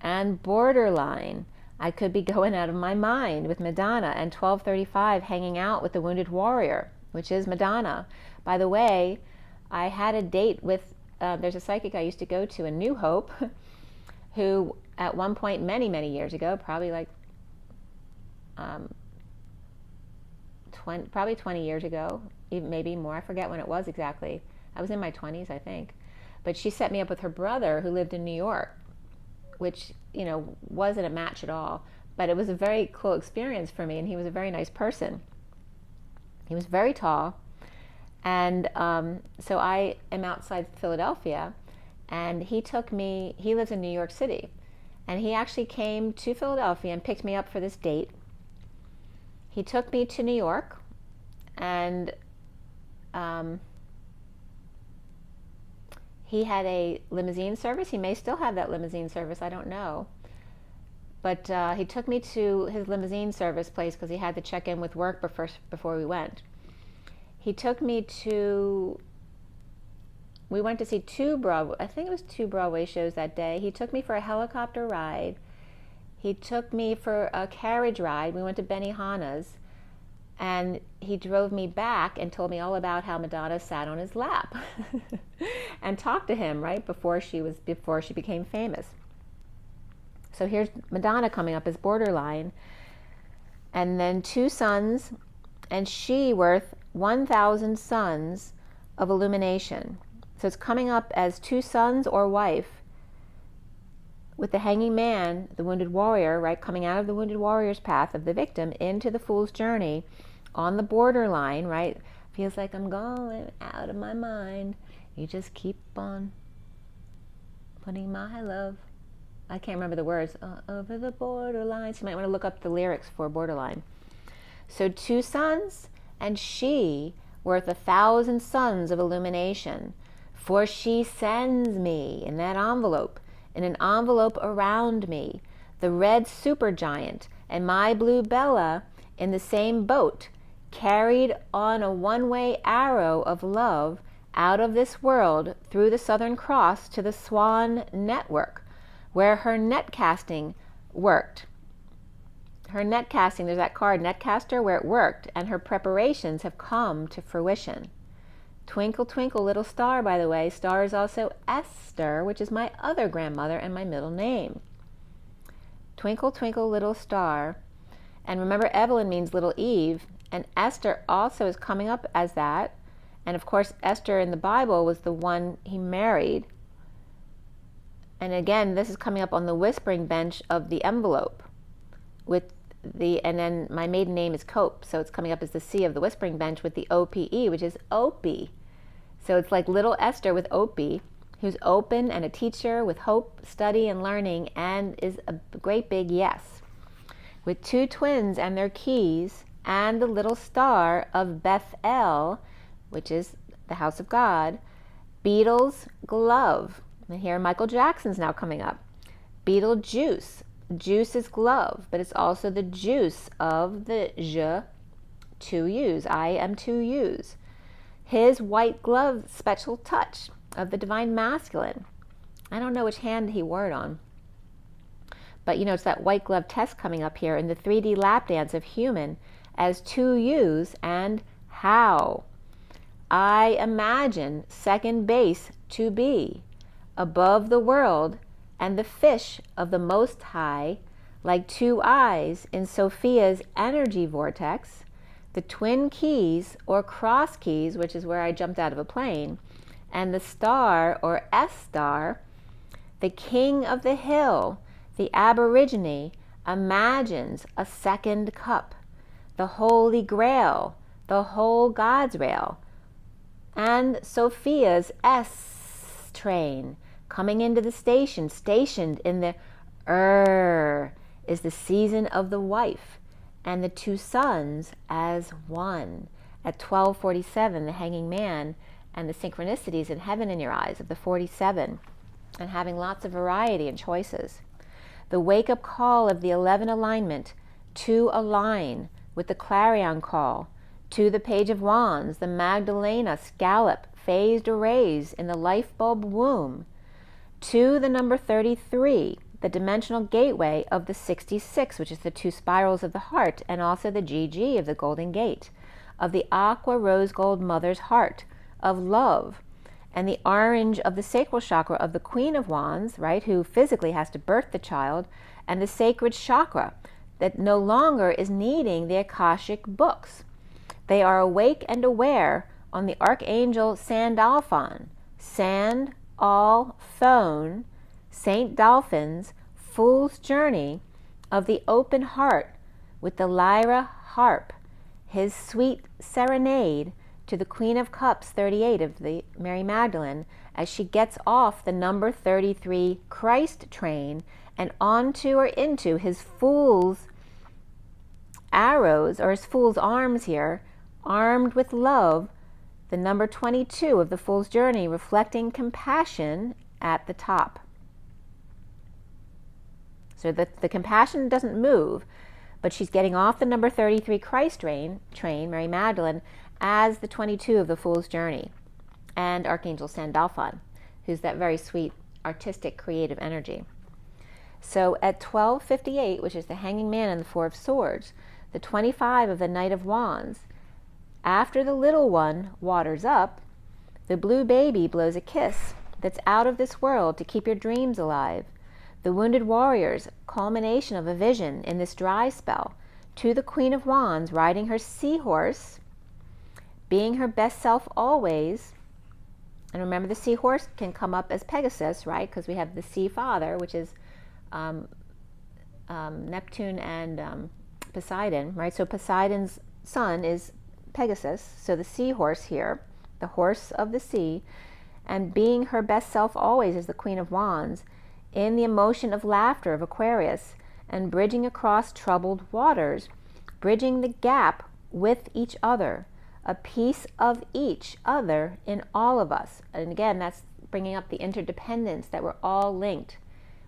and borderline. I could be going out of my mind with Madonna, and 1235 hanging out with the wounded warrior, which is Madonna. By the way, I had a date with, there's a psychic I used to go to in New Hope, who at one point many, many years ago, probably like 20 years ago, even maybe more, I forget when it was exactly. I was in my 20s, I think. But she set me up with her brother who lived in New York, which, you know, wasn't a match at all. But it was a very cool experience for me, and he was a very nice person. He was very tall. And so I am outside Philadelphia, and he took me, he lives in New York City, and he actually came to Philadelphia and picked me up for this date. He took me to New York, and he had a limousine service. He may still have that limousine service, I don't know. But he took me to his limousine service place because he had to check in with work before we went. He took me to, we went to see 2 Broadway, I think it was 2 Broadway shows that day. He took me for a helicopter ride. He took me for a carriage ride. We went to Benihana's, and he drove me back and told me all about how Madonna sat on his lap and talked to him right before she became famous. So here's Madonna coming up as borderline. And then 2 sons, and she worth 1,000 sons of illumination. So it's coming up as 2 sons or wife, with the hanging man, the wounded warrior, right, coming out of the wounded warrior's path of the victim into the fool's journey on the borderline, right? Feels like I'm going out of my mind. You just keep on putting my love, I can't remember the words, over the borderline. So you might want to look up the lyrics for borderline. So 2 sons, and she worth 1,000 sons of illumination. For she sends me in that envelope, in an envelope around me, the red supergiant and my blue Bella in the same boat, carried on a one-way arrow of love out of this world through the Southern Cross to the Swan Network, where her net casting worked. Her net casting, there's that card, netcaster, where it worked, and her preparations have come to fruition. Twinkle, twinkle, little star, by the way. Star is also Esther, which is my other grandmother and my middle name. Twinkle, twinkle, little star. And remember, Evelyn means little Eve, and Esther also is coming up as that. And of course, Esther in the Bible was the one he married. And again, this is coming up on the whispering bench of the envelope with and then my maiden name is Cope, so it's coming up as the C of the whispering bench with the OPE, which is Opie. So it's like little Esther with Opie, who's open and a teacher with hope, study, and learning, and is a great big yes. With 2 twins and their keys, and the little star of Bethel, which is the house of God, Beatles glove. And here Michael Jackson's now coming up. Beetlejuice. Juice is glove, but it's also the juice of the je, 2 U's. I am 2 U's. His white glove special touch of the divine masculine. I don't know which hand he wore it on. But you know, it's that white glove test coming up here in the 3D lap dance of human as 2 U's and how. I imagine second base to be above the world and the fish of the Most High, like 2 eyes in Sophia's energy vortex, the twin keys or cross keys, which is where I jumped out of a plane, and the star or S-star, the king of the hill, the aborigine, imagines a second cup, the holy grail, the whole God's rail, and Sophia's S train, coming into the station, stationed in the is the season of the wife, and the 2 sons as one. At 12:47, the hanging man and the synchronicities in heaven in your eyes of the 47, and having lots of variety and choices. The wake-up call of the 11 alignment to align with the clarion call, to the page of wands, the Magdalena scallop, phased arrays in the life bulb womb, to the number 33, the dimensional gateway of the 66, which is the 2 spirals of the heart, and also the GG of the golden gate, of the aqua rose gold mother's heart, of love, and the orange of the sacral chakra of the Queen of Wands, right, who physically has to birth the child, and the sacred chakra that no longer is needing the Akashic books. They are awake and aware on the Archangel Sandalphon, Sand, all phone, Saint Dolphin's fool's journey of the open heart with the lyra harp, his sweet serenade to the Queen of Cups 38 of the Mary Magdalene as she gets off the number 33 Christ train and onto or into his fool's arrows, or his fool's arms here, armed with love, the number 22 of the Fool's Journey, reflecting compassion at the top. So the compassion doesn't move, but she's getting off the number 33 Christ train, Mary Magdalene, as the 22 of the Fool's Journey, and Archangel Sandalphon, who's that very sweet, artistic, creative energy. So at 12:58, which is the Hanging Man and the 4 of Swords, the 25 of the Knight of Wands, after the little one waters up, the blue baby blows a kiss that's out of this world to keep your dreams alive. The Wounded Warriors, culmination of a vision in this dry spell, to the Queen of Wands, riding her seahorse, being her best self always. And remember, the seahorse can come up as Pegasus, right? Because we have the sea father, which is Neptune and Poseidon, right? So Poseidon's son is Pegasus. So the seahorse here, the horse of the sea, and being her best self always is the Queen of Wands, in the emotion of laughter of Aquarius, and bridging across troubled waters, bridging the gap with each other, a piece of each other in all of us. And again, that's bringing up the interdependence, that we're all linked.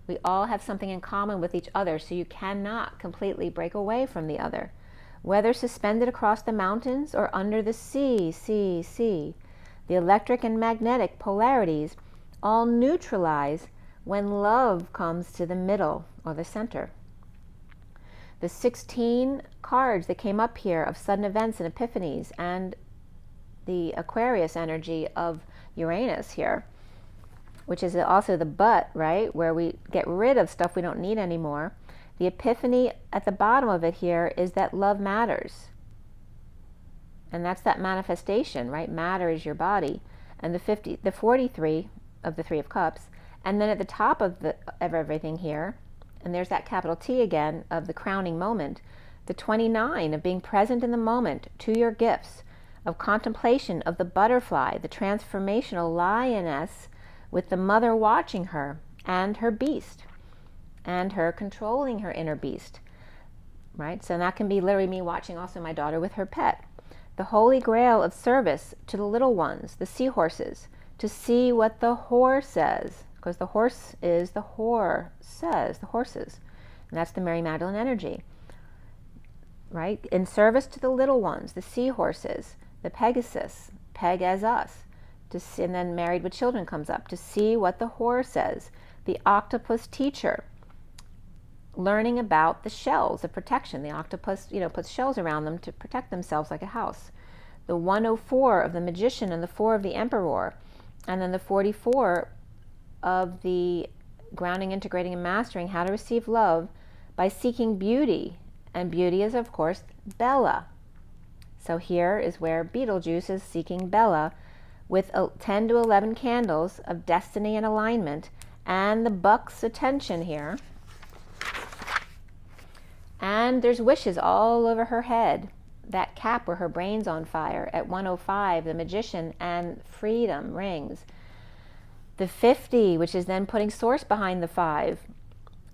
We all have something in common with each other, so you cannot completely break away from the other. Whether suspended across the mountains or under the sea, the electric and magnetic polarities all neutralize when love comes to the middle or the center. The 16 cards that came up here of sudden events and epiphanies, and the Aquarius energy of Uranus here, which is also the butt, right, where we get rid of stuff we don't need anymore. The epiphany at the bottom of it here is that love matters. And that's that manifestation, right? Matter is your body. And the 43 of the Three of Cups. And then at the top of everything here, and there's that capital T again of the crowning moment, the 29 of being present in the moment to your gifts, of contemplation of the butterfly, the transformational lioness with the mother watching her and her beast, and her controlling her inner beast, right? So that can be literally me watching also my daughter with her pet. The holy grail of service to the little ones, the seahorses, to see what the whore says, because the horse is the whore says, the horses. And that's the Mary Magdalene energy, right? In service to the little ones, the seahorses, the Pegasus, Peg as us, and then married with children comes up, to see what the whore says. The octopus teacher, learning about the shells of protection. The octopus, puts shells around them to protect themselves like a house. The 104 of the magician and the 4 of the emperor, and then the 44 of the grounding, integrating, and mastering how to receive love by seeking beauty. And beauty is, of course, Bella. So here is where Beetlejuice is seeking Bella, with 10 to 11 candles of destiny and alignment, and the buck's attention here. And there's wishes all over her head. That cap where her brain's on fire. At 105, the magician and freedom rings. The 50, which is then putting source behind the 5,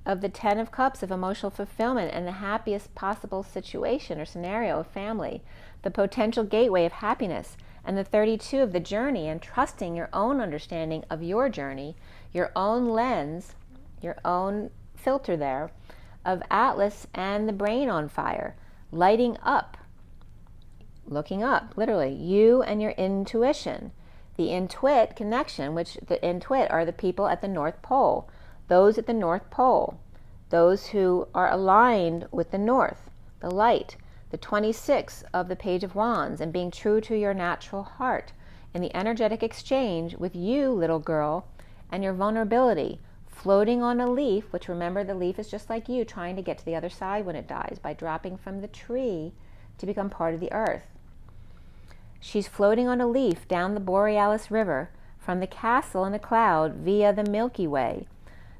of the 10 of cups of emotional fulfillment and the happiest possible situation or scenario of family. The potential gateway of happiness. And the 32 of the journey, and trusting your own understanding of your journey, your own lens, your own filter there, of Atlas and the brain on fire, lighting up, looking up, literally, you and your intuition. The intuit connection, which the intuit are the people at the North Pole, those at the North Pole, those who are aligned with the North, the light. The 26 of the Page of Wands, and being true to your natural heart in the energetic exchange with you, little girl, and your vulnerability, floating on a leaf, which, remember, the leaf is just like you, trying to get to the other side when it dies by dropping from the tree to become part of the earth. She's floating on a leaf down the Borealis River from the castle in a cloud via the Milky Way.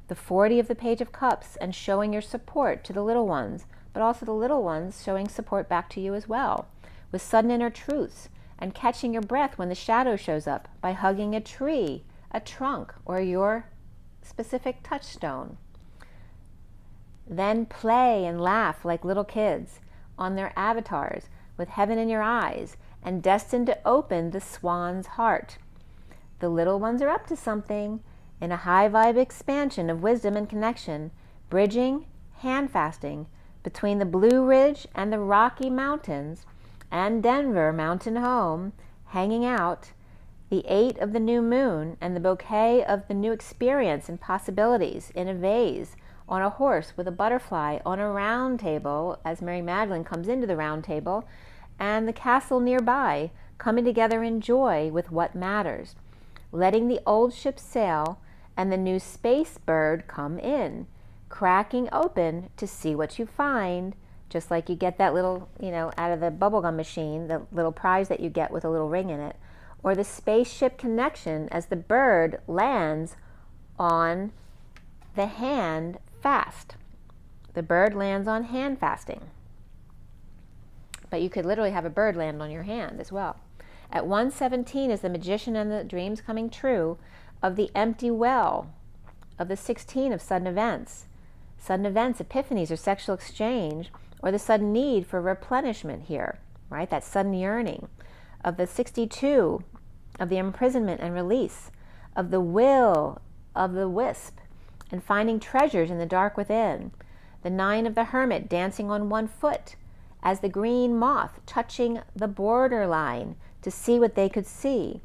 The 40 of the Page of Cups, and showing your support to the little ones, but also the little ones showing support back to you as well, with sudden inner truths, and catching your breath when the shadow shows up by hugging a tree, a trunk, or your specific touchstone. Then play and laugh like little kids on their avatars, with heaven in your eyes, and destined to open the swan's heart. The little ones are up to something, in a high vibe expansion of wisdom and connection, bridging, hand fasting, between the Blue Ridge and the Rocky Mountains and Denver mountain home, hanging out, the 8 of the new moon and the bouquet of the new experience and possibilities in a vase, on a horse with a butterfly, on a round table, as Mary Magdalene comes into the round table, and the castle nearby, coming together in joy with what matters, letting the old ship sail and the new space bird come in, cracking open to see what you find, just like you get that little, out of the bubblegum machine, the little prize that you get with a little ring in it, or the spaceship connection as the bird lands on the hand fast. The bird lands on hand fasting. But you could literally have a bird land on your hand as well. At 117 is the magician and the dreams coming true of the empty well, of the 16 of sudden events. Sudden events, epiphanies, or sexual exchange, or the sudden need for replenishment here, right? That sudden yearning. Of the 62 of the imprisonment and release, of the will of the wisp, and finding treasures in the dark within. The 9 of the hermit dancing on one foot, as the green moth touching the borderline to see what they could see.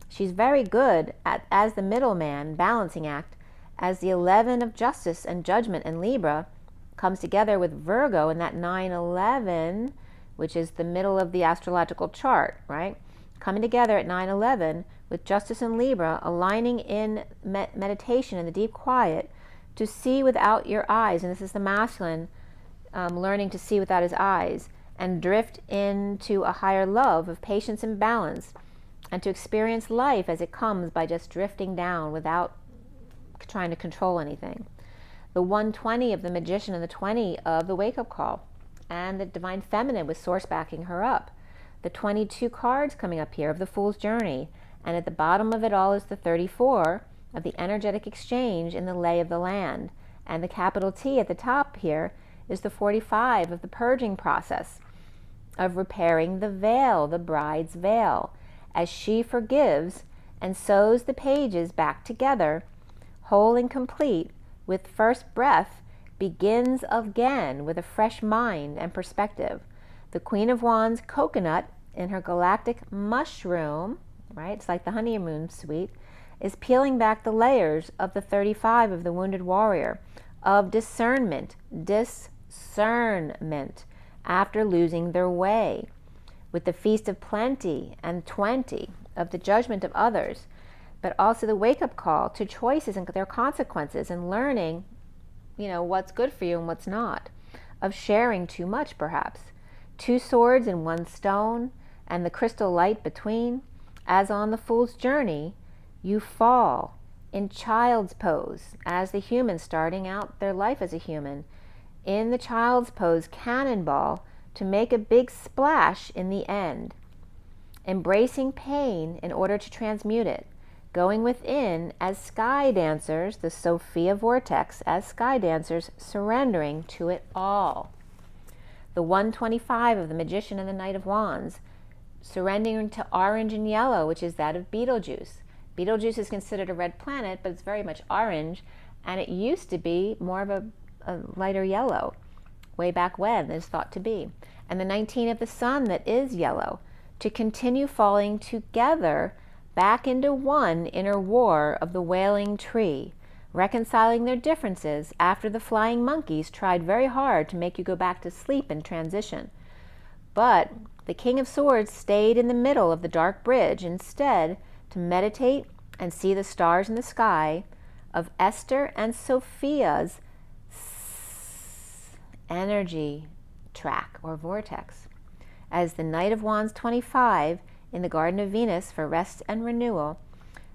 She's very good as the middleman, balancing act, as the 11 of justice and judgment and Libra comes together with Virgo in that 9/11, which is the middle of the astrological chart, right? Coming together at 9/11 with justice and Libra, aligning in meditation in the deep quiet to see without your eyes. And this is the masculine learning to see without his eyes and drift into a higher love of patience and balance, and to experience life as it comes by just drifting down without trying to control anything. The 120 of the magician and the 20 of the wake-up call, and the divine feminine with source backing her up. The 22 cards coming up here of the fool's journey, and at the bottom of it all is the 34 of the energetic exchange in the lay of the land, and the capital T at the top here is the 45 of the purging process of repairing the veil, the bride's veil, as she forgives and sews the pages back together, whole and complete, with first breath, begins again with a fresh mind and perspective. The Queen of Wands coconut in her galactic mushroom, right, it's like the honeymoon suite, is peeling back the layers of the 35 of the wounded warrior, of discernment, after losing their way, with the feast of plenty and 20 of the judgment of others, but also the wake-up call to choices and their consequences, and learning, what's good for you and what's not, of sharing too much perhaps. 2 swords and 1 stone, and the crystal light between, as on the fool's journey, you fall in child's pose, as the human starting out their life as a human, in the child's pose cannonball to make a big splash in the end, embracing pain in order to transmute it, going within as sky dancers, the Sophia vortex, as sky dancers surrendering to it all. The 125 of the magician and the knight of wands, surrendering to orange and yellow, which is that of Betelgeuse. Betelgeuse is considered a red planet, but it's very much orange, and it used to be more of a lighter yellow, way back when it's thought to be. And the 19 of the sun that is yellow, to continue falling together back into one inner war of the wailing tree, reconciling their differences after the flying monkeys tried very hard to make you go back to sleep and transition. But the King of Swords stayed in the middle of the dark bridge instead to meditate and see the stars in the sky of Esther and Sophia's energy track or vortex, as the Knight of Wands 25 in the Garden of Venus for rest and renewal,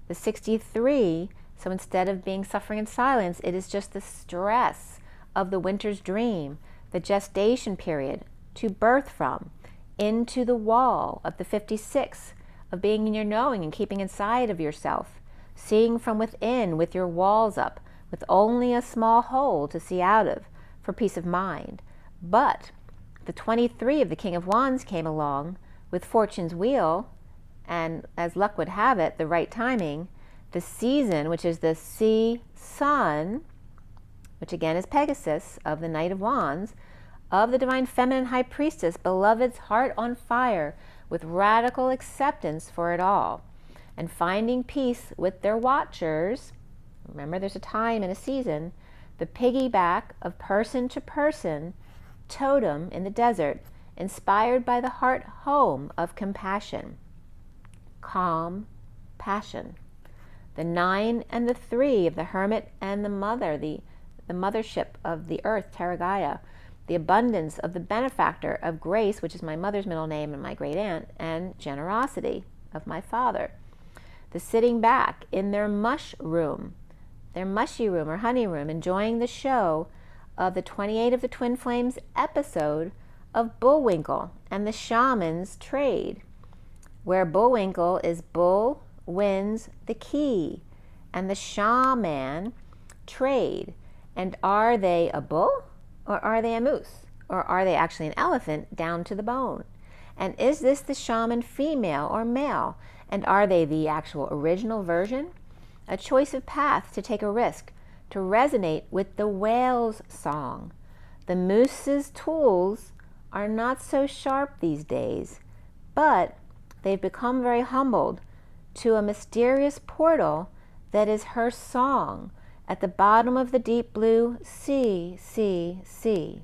the 63, so instead of being suffering in silence, it is just the stress of the winter's dream, the gestation period to birth from, into the wall of the 56 of being in your knowing and keeping inside of yourself, seeing from within with your walls up, with only a small hole to see out of for peace of mind. But the 23 of the King of Wands came along with Fortune's wheel, and as luck would have it, the right timing, the season, which is the sea sun, which again is Pegasus of the Knight of Wands, of the divine feminine high priestess, beloved's heart on fire with radical acceptance for it all, and finding peace with their watchers. Remember, there's a time and a season. The piggyback of person to person, totem in the desert, inspired by the heart home of compassion. Calm passion. The 9 and the 3 of the Hermit and the Mother, the mothership of the earth, Terra Gaia. The abundance of the benefactor of Grace, which is my mother's middle name and my great aunt, and Generosity of my father. The sitting back in their mushy room or honey room, enjoying the show of the 28 of the Twin Flames episode of Bullwinkle and the Shaman's Trade, where Bullwinkle is bull wins the key and the shaman trade. And are they a bull or are they a moose? Or are they actually an elephant down to the bone? And is this the shaman female or male? And are they the actual original version? A choice of path to take a risk, to resonate with the whale's song. The moose's tools are not so sharp these days, but they've become very humbled to a mysterious portal that is her song at the bottom of the deep blue sea, sea, sea.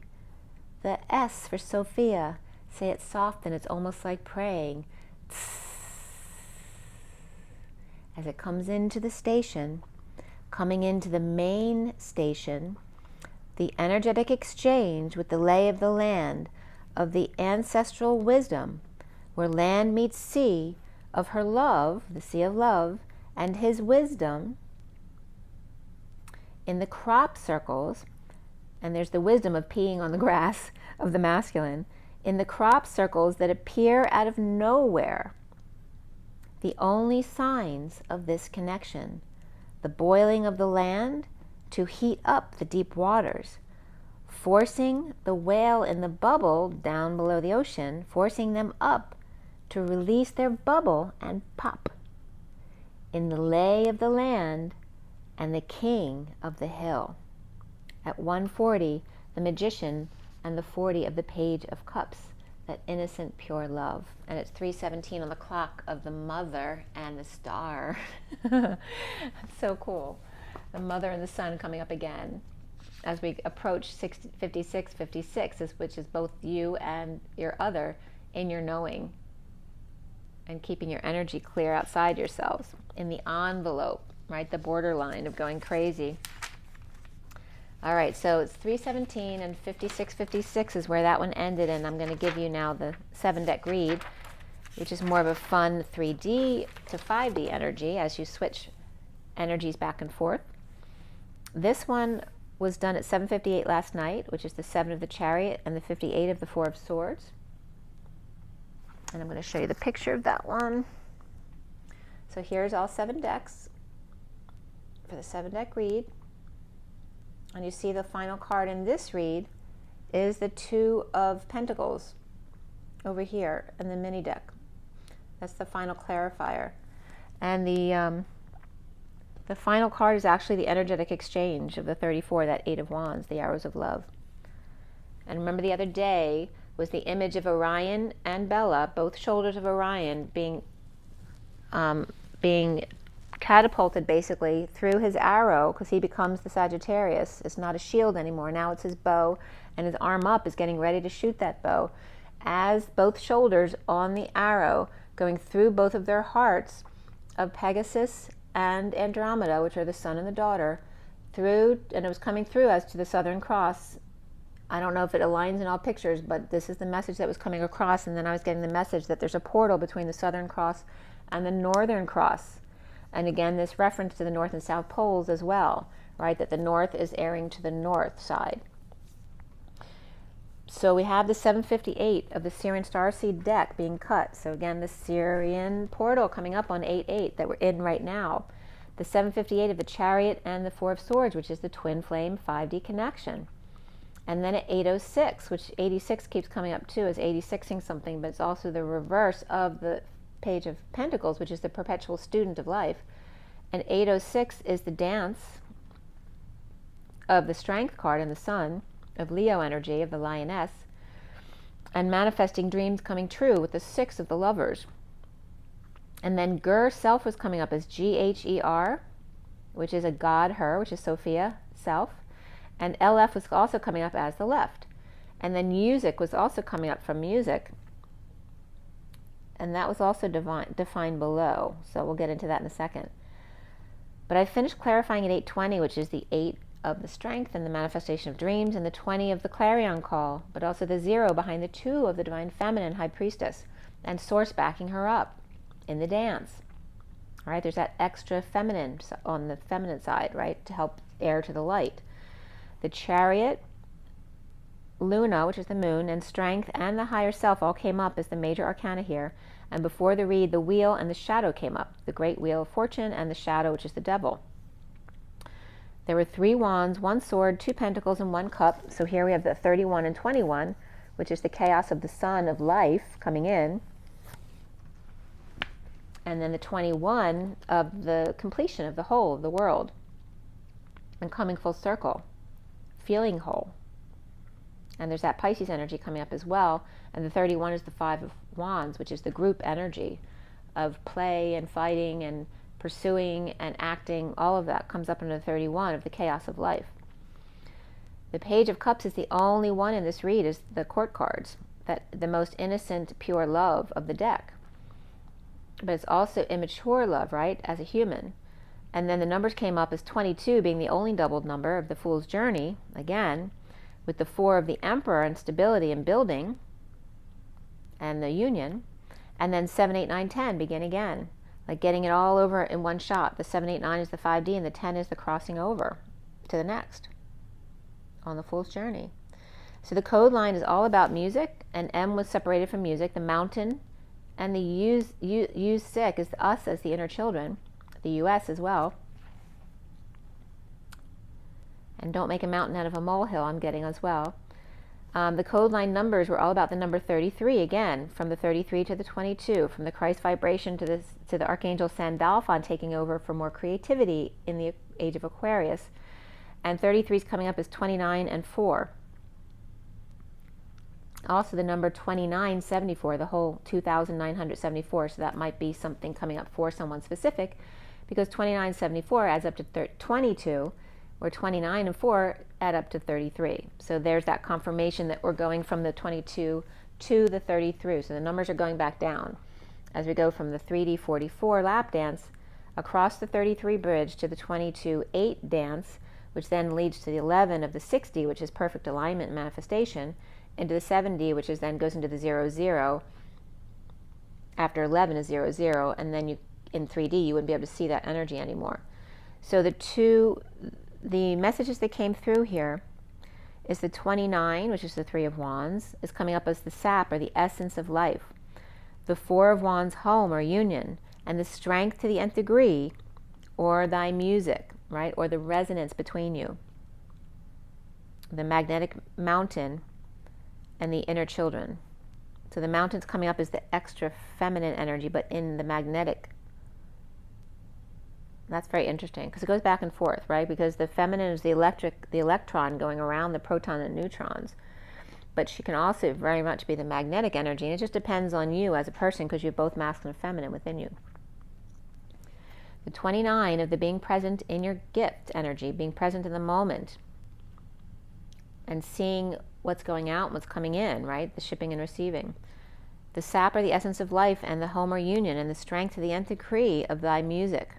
The S for Sophia, say it soft and it's almost like praying. As it comes into the station, coming into the main station, the energetic exchange with the lay of the land, of the ancestral wisdom, where land meets sea, of her love, the sea of love, and his wisdom, in the crop circles, and there's the wisdom of peeing on the grass of the masculine, in the crop circles that appear out of nowhere, the only signs of this connection, the boiling of the land to heat up the deep waters, forcing the whale in the bubble down below the ocean, forcing them up to release their bubble and pop, in the lay of the land and the king of the hill. At 140, the magician, and the 40 of the Page of Cups, that innocent, pure love. And it's 3:17 on the clock of the mother and the star. That's so cool. The mother and the sun coming up again as we approach 56, which is both you and your other in your knowing and keeping your energy clear outside yourselves in the envelope, right? The borderline of going crazy. All right, so it's 3:17 and 56 is where that one ended, and I'm going to give you now the 7-deck read, which is more of a fun 3D to 5D energy as you switch energies back and forth. This one was done at 7:58 last night, which is the 7 of the Chariot and the 58 of the 4 of Swords. And I'm going to show you the picture of that one. So here's all 7 decks for the 7-deck read. And you see the final card in this read is the 2 of Pentacles over here in the mini deck. That's the final clarifier. And the final card is actually the energetic exchange of the 34, that 8 of Wands, the arrows of love. And remember the other day was the image of Orion and Bella, both shoulders of Orion being catapulted basically through his arrow, because he becomes the Sagittarius. It's not a shield anymore. Now it's his bow, and his arm up is getting ready to shoot that bow. As both shoulders on the arrow going through both of their hearts of Pegasus and Andromeda, which are the son and the daughter, through, and it was coming through as to the Southern Cross. I don't know if it aligns in all pictures, but this is the message that was coming across, and then I was getting the message that there's a portal between the Southern Cross and the Northern Cross. And again, this reference to the North and South poles as well, right? That the North is airing to the North side. So we have the 758 of the SIRIAN Starseed deck being cut. So again, the SIRIAN portal coming up on 8/8 that we're in right now. The 758 of the Chariot and the 4 of Swords, which is the twin flame 5D connection. And then at 806, which 86 keeps coming up too as 86ing something, but it's also the reverse of the Page of Pentacles, which is the perpetual student of life. And 806 is the dance of the Strength card and the Sun, of Leo energy, of the Lioness, and manifesting dreams coming true with the 6 of the Lovers. And then Ger self was coming up as GHER, which is a God, her, which is Sophia, self. And LF was also coming up as the left. And then music was also coming up from music. And that was also defined below. So we'll get into that in a second. But I finished clarifying at 8:20, which is the 8 of the strength and the manifestation of dreams, and the 20 of the clarion call, but also the 0 behind the 2 of the divine feminine, high priestess, and source backing her up in the dance. All right, there's that extra feminine on the feminine side, right, to help air to the light. The chariot, Luna, which is the moon, and strength and the higher self all came up as the major arcana here. And before the read, the wheel and the shadow came up, the great wheel of fortune and the shadow, which is the devil. There were 3 wands, 1 sword, 2 pentacles, and 1 cup. So here we have the 31 and 21, which is the chaos of the sun of life coming in. And then the 21 of the completion of the whole of the world and coming full circle, feeling whole. And there's that Pisces energy coming up as well. And the 31 is the 5 of wands, which is the group energy of play and fighting and pursuing and acting. All of that comes up under the 31 of the chaos of life. The Page of Cups is the only one in this read, is the court cards, that the most innocent, pure love of the deck. But it's also immature love, right, as a human. And then the numbers came up as 22 being the only doubled number of the Fool's Journey, again, with the 4 of the Emperor and stability and building and the union. And then 7, 8, 9, 10 begin again, like getting it all over in one shot. The 7, 8, 9 is the 5D, and the 10 is the crossing over to the next on the Fool's Journey. So the code line is all about music, and M was separated from music. The mountain and the use sick is us as the inner children, the US as well. And don't make a mountain out of a molehill, I'm getting as well. The code line numbers were all about the number 33, again, from the 33 to the 22, from the Christ vibration to the Archangel Sandalphon taking over for more creativity in the age of Aquarius. And 33 is coming up as 29 and 4. Also the number 2974, the whole 2,974, so that might be something coming up for someone specific, because 2974 adds up to 22, where 29 and 4 add up to 33. So there's that confirmation that we're going from the 22 to the 33. So the numbers are going back down as we go from the 3D 44 lap dance across the 33 bridge to the 22-8 dance, which then leads to the 11 of the 60, which is perfect alignment and manifestation, into the 70, which is then goes into the 0-0. After 11 is 0-0, and then you in 3D you wouldn't be able to see that energy anymore. So the messages that came through here is the 29, which is the 3 of Wands, is coming up as the sap, or the essence of life. The 4 of Wands, home, or union, and the strength to the nth degree, or thy music, right, or the resonance between you. The magnetic mountain and the inner children. So the mountain's coming up as the extra feminine energy, but in the magnetic. That's very interesting, because it goes back and forth, right? Because the feminine is the electron going around the proton and neutrons. But she can also very much be the magnetic energy, and it just depends on you as a person, because you have both masculine and feminine within you. The 29 of the being present in your gift energy, being present in the moment, and seeing what's going out and what's coming in, right? The shipping and receiving. The sap, or the essence of life, and the home, or union, and the strength to the nth degree of thy music.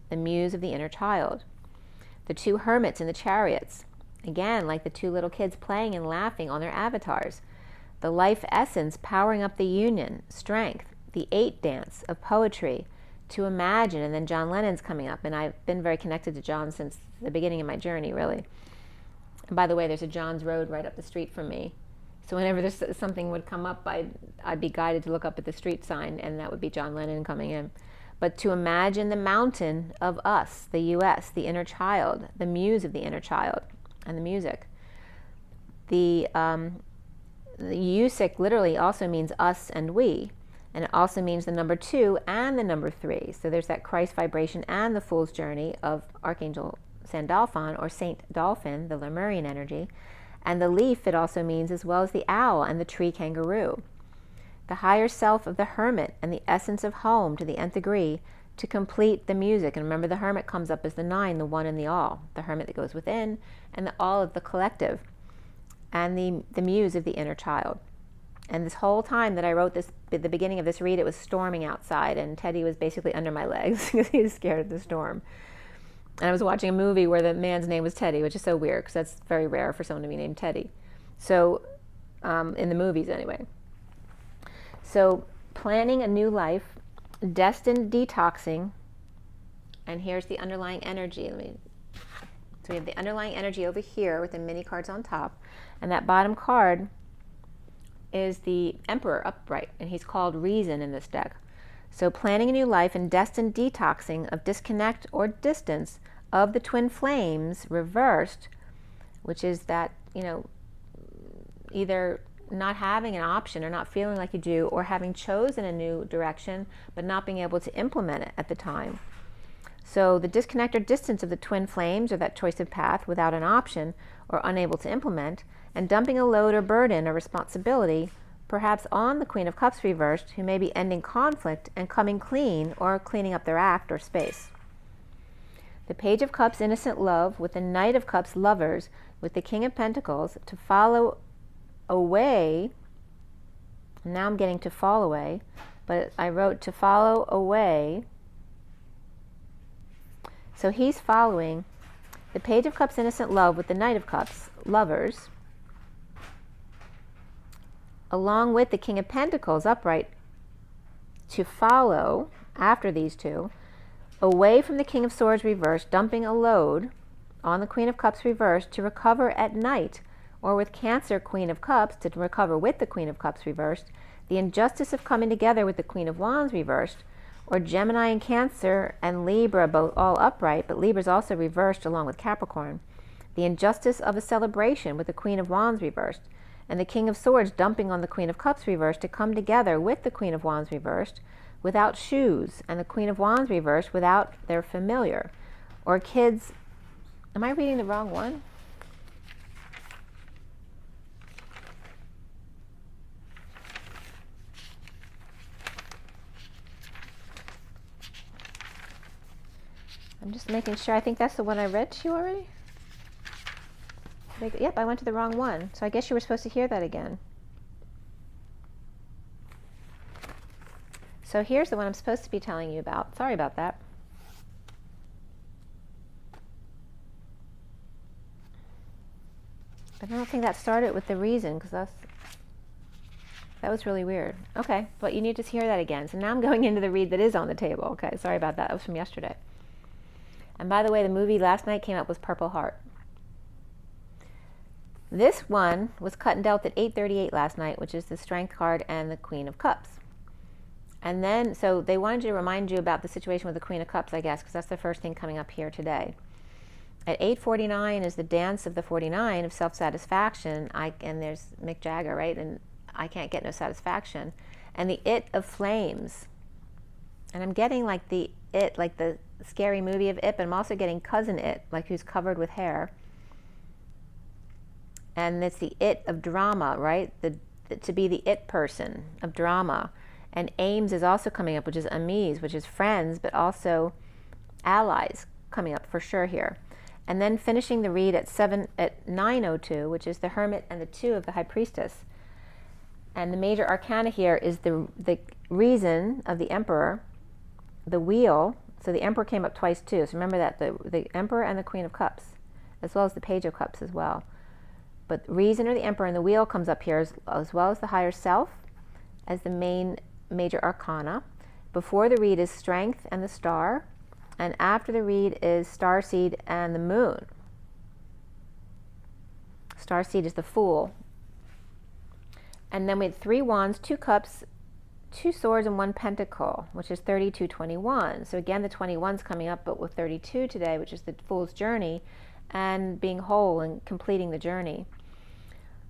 The muse of the inner child. The 2 hermits in the chariots, again, like the 2 little kids playing and laughing on their avatars. The life essence powering up the union, strength. The 8 dance of poetry, to imagine. And then John Lennon's coming up, and I've been very connected to John since the beginning of my journey, really. And by the way, there's a John's Road right up the street from me. So whenever there's something would come up, I'd be guided to look up at the street sign, and that would be John Lennon coming in. But to imagine the mountain of us, the US, the inner child, the muse of the inner child, and the music. The Usik literally also means us and we, and it also means the number 2 and the number 3. So there's that Christ vibration and the Fool's Journey of Archangel Sandalphon, or Saint Dolphin, the Lemurian energy. And the leaf it also means, as well as the owl and the tree kangaroo. The higher self of the hermit and the essence of home to the nth degree, to complete the music. And remember, the hermit comes up as the 9, the 1 and the all. The hermit that goes within, and the all of the collective. And the muse of the inner child. And this whole time that I wrote this, at the beginning of this read, it was storming outside, and Teddy was basically under my legs because he was scared of the storm. And I was watching a movie where the man's name was Teddy, which is so weird because that's very rare for someone to be named Teddy. So, in the movies anyway. So, planning a new life, destined detoxing, and here's the underlying energy. So we have the underlying energy over here with the mini cards on top, and that bottom card is the Emperor upright, and he's called Reason in this deck. So planning a new life and destined detoxing of disconnect or distance of the twin flames reversed, which is that, either not having an option or not feeling like you do, or having chosen a new direction but not being able to implement it at the time. So the disconnect or distance of the twin flames, or that choice of path without an option or unable to implement, and dumping a load or burden or responsibility, perhaps on the Queen of Cups reversed, who may be ending conflict and coming clean or cleaning up their act or space. The Page of Cups, innocent love, with the Knight of Cups, lovers, with the King of Pentacles, to follow away. Now I'm getting to fall away, but I wrote to follow away. So he's following the Page of Cups, innocent love, with the Knight of Cups, lovers, along with the King of Pentacles, upright, to follow after these two, away from the King of Swords reversed, dumping a load on the Queen of Cups reversed to recover at night, or with Cancer, Queen of Cups, to recover with the Queen of Cups reversed, the injustice of coming together with the Queen of Wands reversed, or Gemini and Cancer and Libra both all upright, but Libra's also reversed along with Capricorn, the injustice of a celebration with the Queen of Wands reversed, and the King of Swords dumping on the Queen of Cups reversed to come together with the Queen of Wands reversed without shoes, and the Queen of Wands reversed without their familiar. Or kids, am I reading the wrong one? I'm just making sure. I think that's the one I read to you already. Yep, I went to the wrong one. So I guess you were supposed to hear that again. So here's the one I'm supposed to be telling you about. Sorry about that. But I don't think that started with the reason, because that was really weird. Okay, but you need to hear that again. So now I'm going into the read that is on the table. Okay, sorry about that. That was from yesterday. And by the way, the movie last night came up with Purple Heart. This one was cut and dealt at 8:38 last night, which is the Strength card and the Queen of Cups. And then, so they wanted to remind you about the situation with the Queen of Cups, I guess, because that's the first thing coming up here today. At 8:49 is the Dance of the 49 of self-satisfaction. And there's Mick Jagger, right? And I can't get no satisfaction. And the It of Flames. And I'm getting like the It, like the scary movie of It, but I'm also getting Cousin It, like who's covered with hair. And it's the It of drama, right? To be the It person of drama. And Ames is also coming up, which is amis, which is friends, but also allies coming up for sure here. And then finishing the read at 9:02, which is the Hermit and the Two of the High Priestess. And the major arcana here is the Reason of the Emperor, the Wheel. So the Emperor came up twice too. So remember that, the Emperor and the Queen of Cups, as well as the Page of Cups as well. But Reason or the Emperor and the Wheel comes up here, as well as the Higher Self as the main major arcana. Before the read is Strength and the Star, and after the read is Starseed and the Moon. Starseed is the Fool. And then we had 3 Wands, 2 Cups, 2 Swords, and 1 Pentacle, which is 32-21. So again, the 21's coming up, but with 32 today, which is the Fool's Journey, and being whole and completing the journey.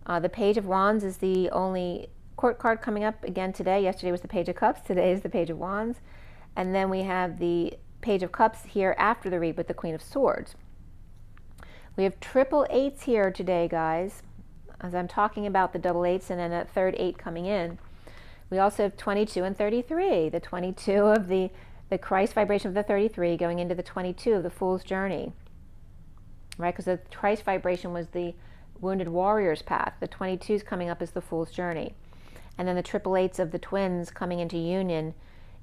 The Page of Wands is the only court card coming up again today. Yesterday was the Page of Cups. Today is the Page of Wands. And then we have the Page of Cups here after the read with the Queen of Swords. We have triple eights here today, guys, as I'm talking about the double eights and then a third 8 coming in. We also have 22 and 33, the 22 of the Christ vibration of the 33 going into the 22 of the Fool's Journey, right? Because the Christ vibration was the Wounded Warrior's path. The 22's coming up as the Fool's Journey. And then the triple eights of the twins coming into union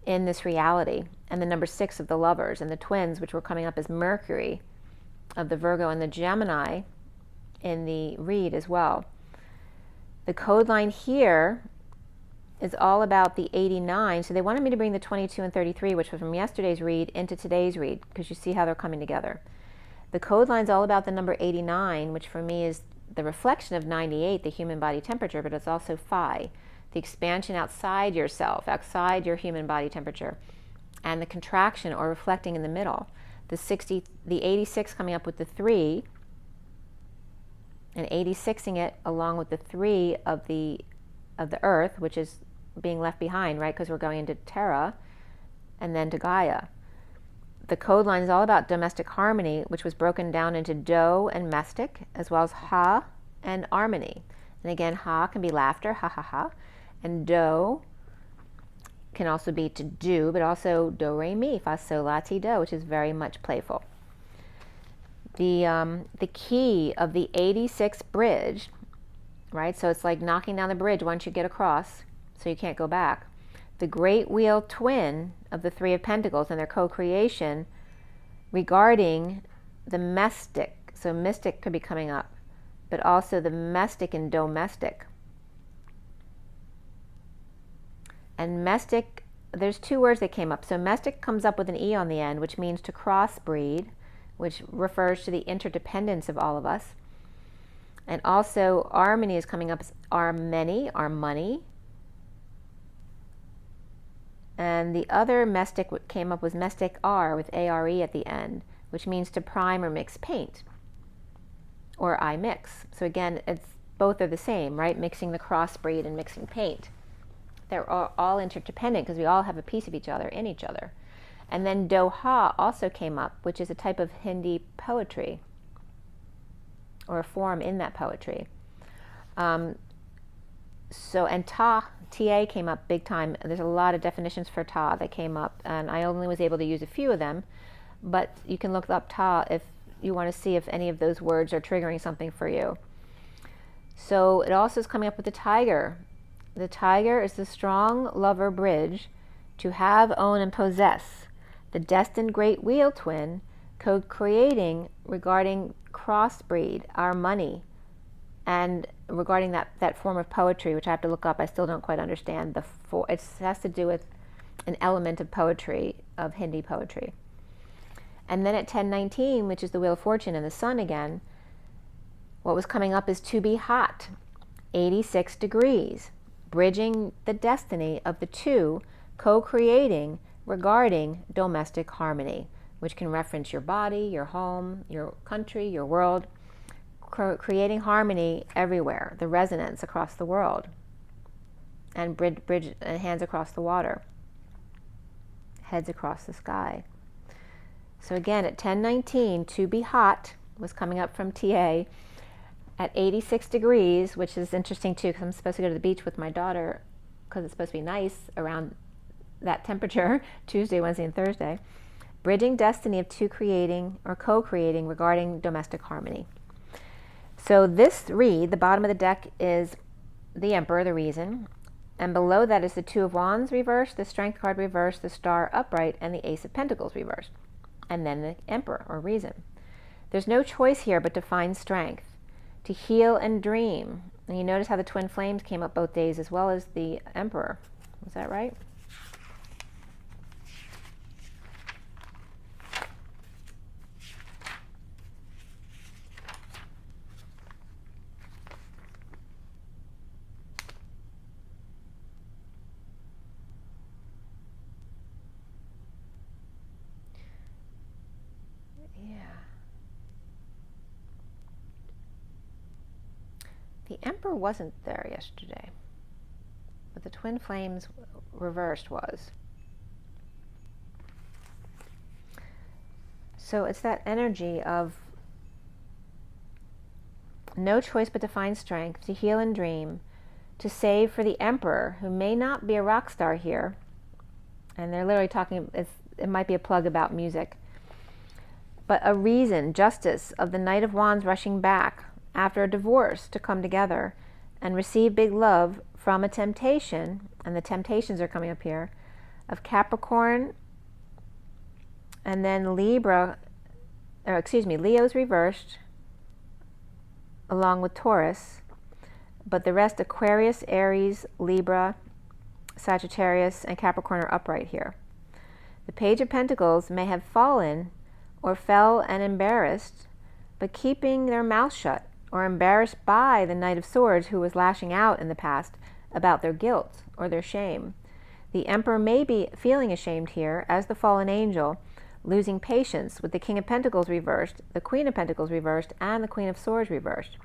in this reality, and the number 6 of the Lovers, and the Twins, which were coming up as Mercury of the Virgo and the Gemini in the read as well. The code line here is all about the 89, so they wanted me to bring the 22 and 33, which was from yesterday's read, into today's read, because you see how they're coming together. The code line is all about the number 89, which for me is the reflection of 98, the human body temperature, but it's also Phi, the expansion outside yourself, outside your human body temperature, and the contraction or reflecting in the middle. The 86 coming up with the 3, and 86ing it along with the 3 of the Earth, which is being left behind, right? Because we're going into Terra and then to Gaia. The code line is all about domestic harmony, which was broken down into Do and Mestic, as well as Ha and Harmony. And again, Ha can be laughter, ha ha ha, and Do can also be to do, but also Do, Re, Mi, Fa, Sol, La, Ti, Do, which is very much playful. The key of the 86 bridge, right? So it's like knocking down the bridge once you get across, so you can't go back. The great wheel twin of the 3 of Pentacles and their co-creation regarding the mystic. So mystic could be coming up, but also the mystic and domestic. And mystic, there's 2 words that came up. So mystic comes up with an E on the end, which means to crossbreed, which refers to the interdependence of all of us. And also harmony is coming up as our many, our money. And the other mystic came up was mystic R with A-R-E at the end, which means to prime or mix paint, or I mix. So again, both are the same, right? Mixing the crossbreed and mixing paint. They're all interdependent because we all have a piece of each other in each other. And then Doha also came up, which is a type of Hindi poetry, or a form in that poetry. And Ta, TA came up big time. There's a lot of definitions for Ta that came up, and I only was able to use a few of them, but you can look up Ta if you want to see if any of those words are triggering something for you. So it also is coming up with the tiger. The tiger is the strong lover bridge to have, own, and possess. The destined great wheel twin, co-creating regarding crossbreed, our money, and regarding that form of poetry, which I have to look up. I still don't quite understand. It has to do with an element of poetry, of Hindi poetry. And then at 1019, which is the Wheel of Fortune and the Sun again, what was coming up is to be hot, 86 degrees, bridging the destiny of the 2, co-creating regarding domestic harmony, which can reference your body, your home, your country, your world, creating harmony everywhere, the resonance across the world, and bridge hands across the water, heads across the sky. So again, at 1019, to be hot was coming up from TA at 86 degrees, which is interesting too, because I'm supposed to go to the beach with my daughter because it's supposed to be nice around that temperature, Tuesday, Wednesday, and Thursday. Bridging destiny of 2 creating or co-creating regarding domestic harmony. So this read, the bottom of the deck is the Emperor, the Reason, and below that is the 2 of Wands reversed, the Strength card reversed, the Star upright, and the Ace of Pentacles reversed, and then the Emperor, or Reason. There's no choice here but to find strength, to heal and dream. And you notice how the twin flames came up both days, as well as the Emperor. Was that right? The Emperor wasn't there yesterday, but the twin flames reversed was. So it's that energy of no choice but to find strength, to heal and dream, to save for the Emperor, who may not be a rock star here. And they're literally talking, it might be a plug about music, but a reason, justice of the Knight of Wands rushing back after a divorce to come together and receive big love from a temptation, and the temptations are coming up here, of Capricorn, and then Leo's reversed along with Taurus, but the rest, Aquarius, Aries, Libra, Sagittarius, and Capricorn, are upright here. The Page of Pentacles may have fallen or fell and embarrassed, but keeping their mouth shut, or embarrassed by the Knight of Swords, who was lashing out in the past about their guilt or their shame. The Emperor may be feeling ashamed here as the fallen angel, losing patience with the King of Pentacles reversed, the Queen of Pentacles reversed, and the Queen of Swords reversed.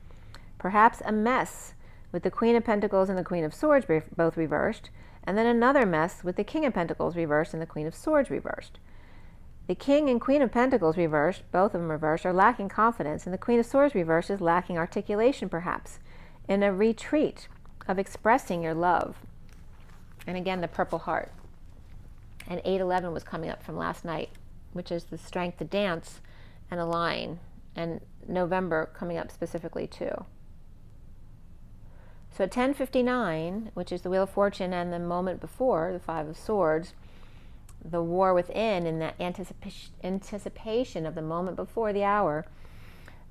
Perhaps a mess with the Queen of Pentacles and the Queen of Swords both reversed, and then another mess with the King of Pentacles reversed and the Queen of Swords reversed. The King and Queen of Pentacles reversed, both of them reversed, are lacking confidence, and the Queen of Swords reversed is lacking articulation, perhaps, in a retreat of expressing your love. And again, the Purple Heart. And 811 was coming up from last night, which is the strength to dance and align, and November coming up specifically too. So at 10:59, which is the Wheel of Fortune, and the moment before, the Five of Swords, the war within, in that anticipation of the moment before the hour,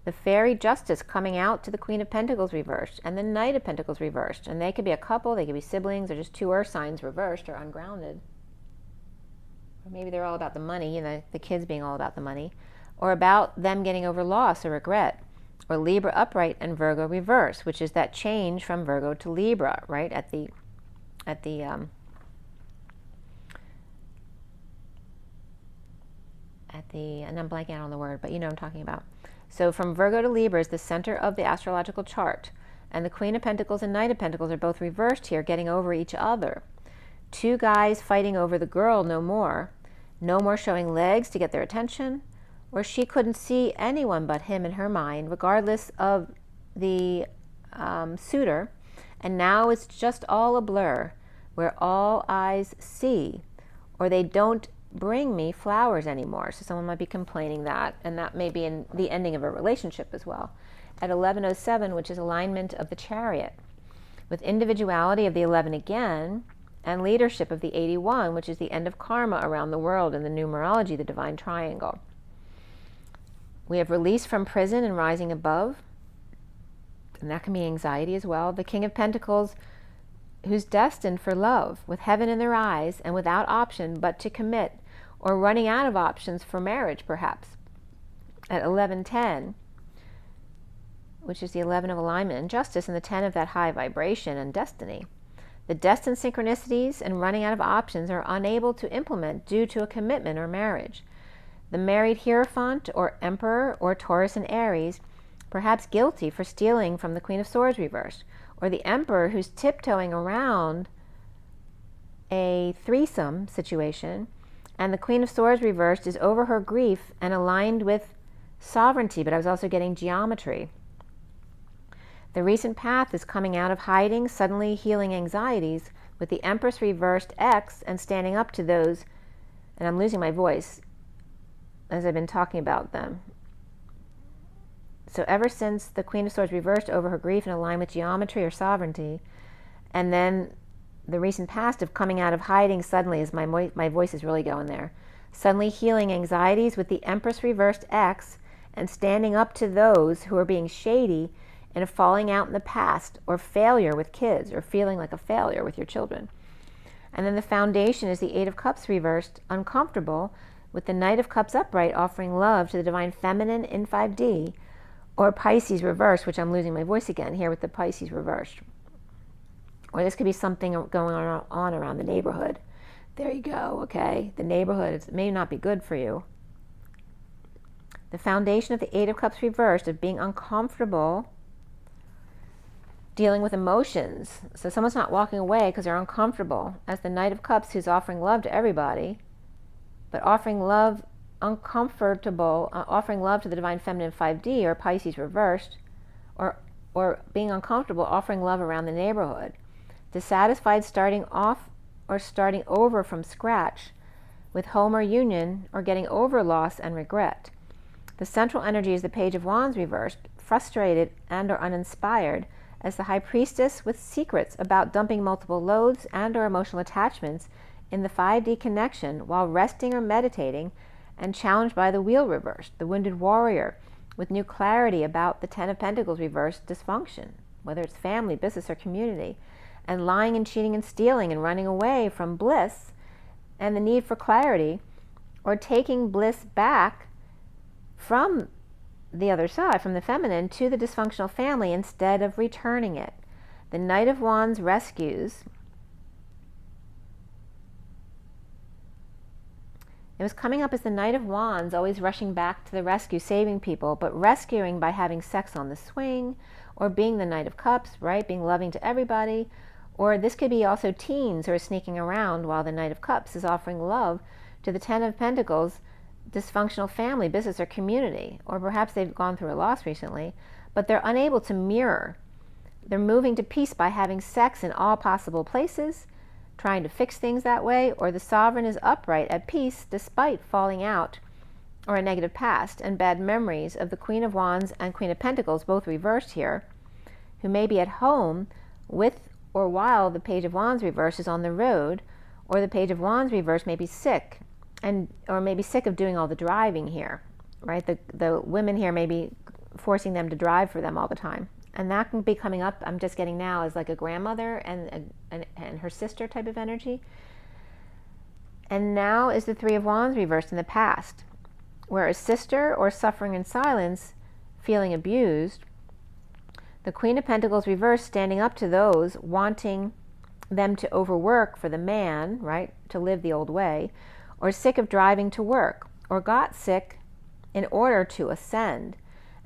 the Fairy Justice coming out to the Queen of Pentacles reversed, and the Knight of Pentacles reversed. And they could be a couple, they could be siblings, or just two earth signs reversed or ungrounded. Or maybe they're all about the money, the kids being all about the money, or about them getting over loss or regret. Or Libra upright and Virgo reverse, which is that change from Virgo to Libra, right? And I'm blanking out on the word, but you know what I'm talking about. So from Virgo to Libra is the center of the astrological chart. And the Queen of Pentacles and Knight of Pentacles are both reversed here, getting over each other. Two guys fighting over the girl, no more. No more showing legs to get their attention. Or she couldn't see anyone but him in her mind, regardless of the suitor. And now it's just all a blur, where all eyes see. Or they don't bring me flowers anymore. So someone might be complaining that, and that may be in the ending of a relationship as well. At 11:07, which is alignment of the Chariot, with individuality of the 11 again, and leadership of the 81, which is the end of karma around the world in the numerology, the divine triangle. We have release from prison and rising above, and that can be anxiety as well. The King of Pentacles, who's destined for love, with heaven in their eyes and without option but to commit, or running out of options for marriage, perhaps. At 11:10, which is the 11 of alignment and justice, and the 10 of that high vibration and destiny. The destined synchronicities and running out of options are unable to implement due to a commitment or marriage. The married Hierophant or Emperor or Taurus and Aries, perhaps guilty for stealing from the Queen of Swords reversed, or the Emperor who's tiptoeing around a threesome situation, and the Queen of Swords reversed is over her grief and aligned with sovereignty, but I was also getting geometry. The recent path is coming out of hiding, suddenly healing anxieties, with the Empress reversed X and standing up to those, and I'm losing my voice as I've been talking about them. So ever since the Queen of Swords reversed over her grief and aligned with geometry or sovereignty, and then the recent past of coming out of hiding suddenly, as my voice is really going there, suddenly healing anxieties with the Empress reversed X and standing up to those who are being shady and a falling out in the past, or failure with kids, or feeling like a failure with your children. And then the foundation is the Eight of Cups reversed, uncomfortable, with the Knight of Cups upright, offering love to the Divine Feminine in 5D, or Pisces reversed, which I'm losing my voice again here with the Pisces reversed. Or this could be something going on around the neighborhood. There you go, okay? The neighborhood may not be good for you. The foundation of the Eight of Cups reversed, of being uncomfortable, dealing with emotions. So someone's not walking away because they're uncomfortable, as the Knight of Cups, who's offering love to everybody, but offering love uncomfortable, offering love to the Divine Feminine 5D, or Pisces reversed, or being uncomfortable, offering love around the neighborhood. Dissatisfied, starting off or starting over from scratch with home or union, or getting over loss and regret. The central energy is the Page of Wands reversed, frustrated and or uninspired, as the High Priestess with secrets about dumping multiple loads and or emotional attachments in the 5D connection while resting or meditating and challenged by the wheel reversed, the wounded warrior, with new clarity about the 10 of Pentacles reversed dysfunction, whether it's family, business, or community, and lying and cheating and stealing and running away from bliss and the need for clarity, or taking bliss back from the other side, from the feminine, to the dysfunctional family instead of returning it. The Knight of Wands rescues. It was coming up as the Knight of Wands, always rushing back to the rescue, saving people, but rescuing by having sex on the swing, or being the Knight of Cups, right? Being loving to everybody. Or this could be also teens who are sneaking around while the Knight of Cups is offering love to the 10 of Pentacles, dysfunctional family, business, or community. Or perhaps they've gone through a loss recently, but they're unable to mirror. They're moving to peace by having sex in all possible places, trying to fix things that way, or the Sovereign is upright at peace despite falling out or a negative past and bad memories of the Queen of Wands and Queen of Pentacles, both reversed here, who may be at home with or while the Page of Wands reverse is on the road, or the Page of Wands reverse may be sick, or may be sick of doing all the driving here, right? The women here may be forcing them to drive for them all the time. And that can be coming up, I'm just getting now, as like a grandmother and her sister type of energy. And now is the Three of Wands reversed in the past, where a sister or suffering in silence, feeling abused, the Queen of Pentacles reversed, standing up to those wanting them to overwork for the man, right, to live the old way, or sick of driving to work, or got sick in order to ascend,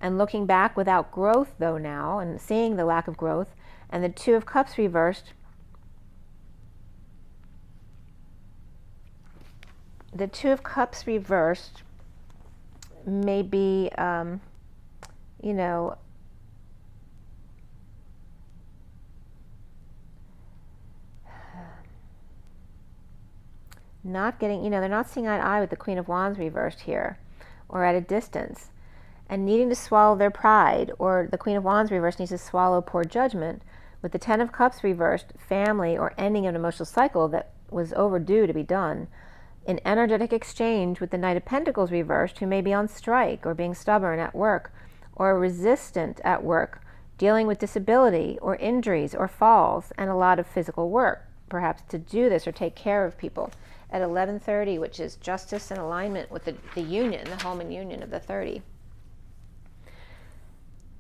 and looking back without growth though now, and seeing the lack of growth, and the Two of Cups reversed. The Two of Cups reversed may be, you know, not getting, you know, they're not seeing eye to eye with the Queen of Wands reversed here, or at a distance, and needing to swallow their pride, or the Queen of Wands reversed needs to swallow poor judgment, with the Ten of Cups reversed, family or ending of an emotional cycle that was overdue to be done, in energetic exchange with the Knight of Pentacles reversed, who may be on strike or being stubborn at work, or resistant at work, dealing with disability or injuries or falls, and a lot of physical work, perhaps to do this or take care of people. At 11:30, which is justice and alignment with the union, the home and union of the 30.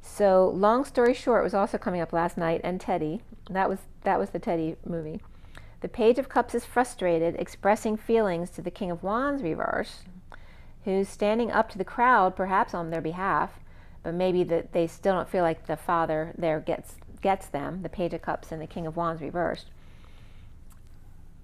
So, long story short, was also coming up last night, and Teddy. That was the Teddy movie. The Page of Cups is frustrated, expressing feelings to the King of Wands reverse, who's standing up to the crowd, perhaps on their behalf, but maybe that they still don't feel like the father there gets them. The Page of Cups and the King of Wands reversed.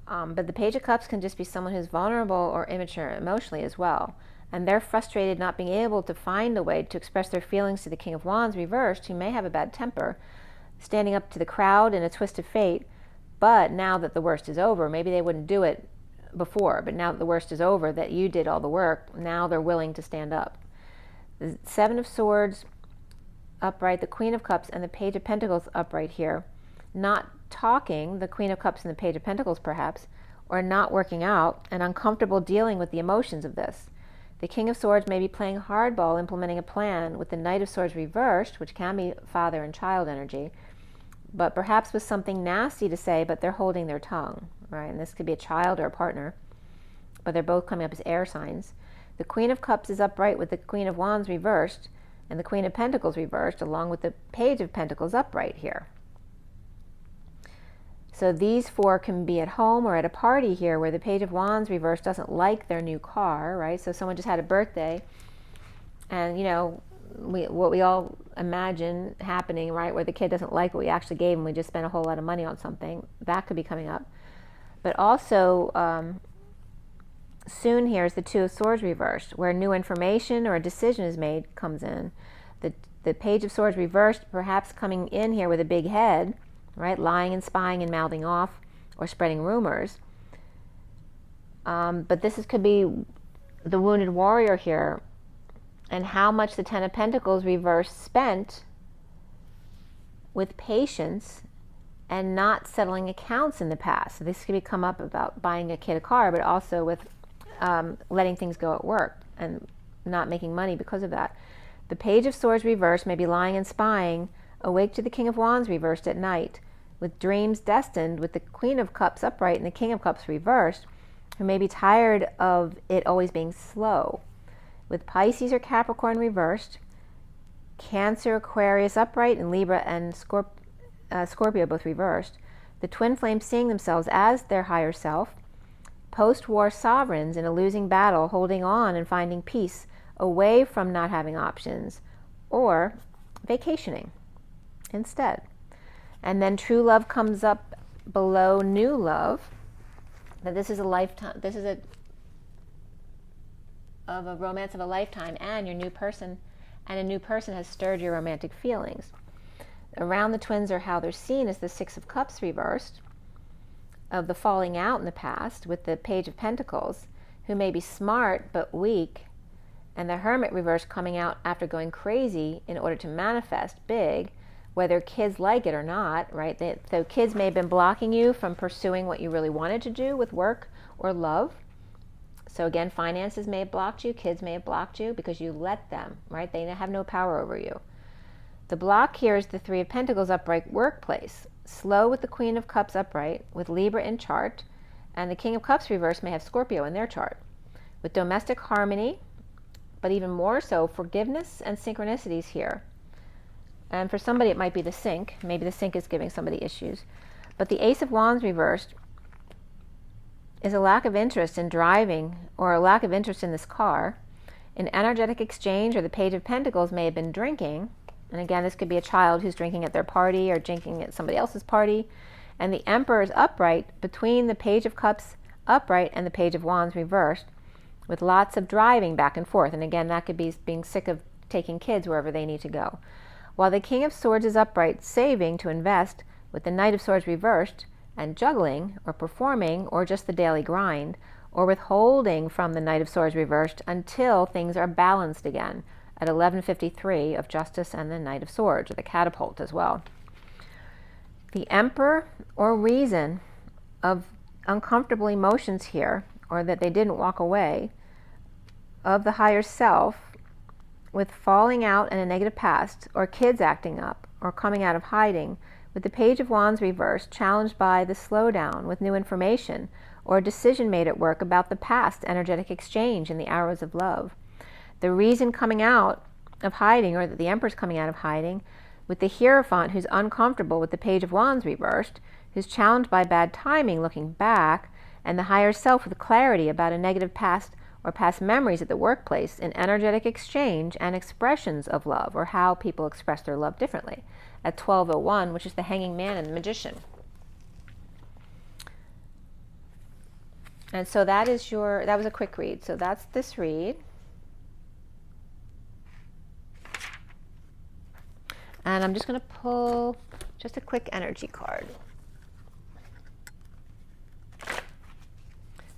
But the Page of Cups can just be someone who's vulnerable or immature emotionally as well. And they're frustrated not being able to find a way to express their feelings to the King of Wands reversed, who may have a bad temper, standing up to the crowd in a twist of fate. But now that the worst is over, maybe they wouldn't do it before, but now that the worst is over, that you did all the work, now they're willing to stand up. The Seven of Swords upright, the Queen of Cups, and the Page of Pentacles upright here. Not talking, the Queen of Cups and the Page of Pentacles perhaps, or not working out, and uncomfortable dealing with the emotions of this. The King of Swords may be playing hardball, implementing a plan with the Knight of Swords reversed, which can be father and child energy, but perhaps with something nasty to say, but they're holding their tongue, right? And this could be a child or a partner, but they're both coming up as air signs. The Queen of Cups is upright with the Queen of Wands reversed, and the Queen of Pentacles reversed, along with the Page of Pentacles upright here. So these four can be at home or at a party here where the Page of Wands reversed doesn't like their new car, right? So someone just had a birthday, and, you know, what we all imagine happening, right, where the kid doesn't like what we actually gave him, we just spent a whole lot of money on something. That could be coming up. But also, soon here is the Two of Swords reversed, where new information or a decision is made, comes in. The Page of Swords reversed, perhaps coming in here with a big head, right, lying and spying and mouthing off or spreading rumors. But this could be the wounded warrior here, and how much the Ten of Pentacles reversed spent with patience and not settling accounts in the past. So this could come up about buying a kid a car, but also with letting things go at work and not making money because of that. The Page of Swords reversed may be lying and spying, awake to the King of Wands reversed at night, with dreams destined, with the Queen of Cups upright and the King of Cups reversed, who may be tired of it always being slow. With Pisces or Capricorn reversed, Cancer, Aquarius upright, and Libra and Scorpio both reversed, the twin flames seeing themselves as their higher self, post-war sovereigns in a losing battle, holding on and finding peace away from not having options, or vacationing instead. And then true love comes up below new love, that this is a lifetime, this is a romance of a lifetime, and your new person, and a new person has stirred your romantic feelings. Around the twins are how they're seen as the Six of Cups reversed, of the falling out in the past, with the Page of Pentacles, who may be smart but weak, and the Hermit reversed coming out after going crazy in order to manifest big, whether kids like it or not, right? So kids may have been blocking you from pursuing what you really wanted to do with work or love. So again, finances may have blocked you, kids may have blocked you because you let them, right? They have no power over you. The block here is the Three of Pentacles upright workplace, slow with the Queen of Cups upright, with Libra in chart, and the King of Cups reverse may have Scorpio in their chart. With domestic harmony, but even more so, forgiveness and synchronicities here. And for somebody it might be the sink. Maybe the sink is giving somebody issues. But the Ace of Wands reversed is a lack of interest in driving, or a lack of interest in this car. An energetic exchange, or the Page of Pentacles may have been drinking. And again, this could be a child who's drinking at their party or drinking at somebody else's party. And the Emperor is upright between the Page of Cups upright and the Page of Wands reversed, with lots of driving back and forth. And again, that could be being sick of taking kids wherever they need to go. While the King of Swords is upright, saving to invest, with the Knight of Swords reversed, and juggling, or performing, or just the daily grind, or withholding from the Knight of Swords reversed until things are balanced again, at 11:53 of Justice and the Knight of Swords, or the Catapult as well. The Emperor, or reason, of uncomfortable emotions here, or that they didn't walk away, of the higher self, with falling out and a negative past, or kids acting up, or coming out of hiding, with the Page of Wands reversed, challenged by the slowdown with new information, or a decision made at work about the past energetic exchange in the arrows of love. The reason coming out of hiding, or that the Emperor's coming out of hiding, with the Hierophant who's uncomfortable with the Page of Wands reversed, who's challenged by bad timing looking back, and the higher self with clarity about a negative past or past memories at the workplace in energetic exchange and expressions of love, or how people express their love differently, at 12:01, which is the Hanging Man and the Magician. And so that was a quick read. So that's this read. And I'm just going to pull just a quick energy card.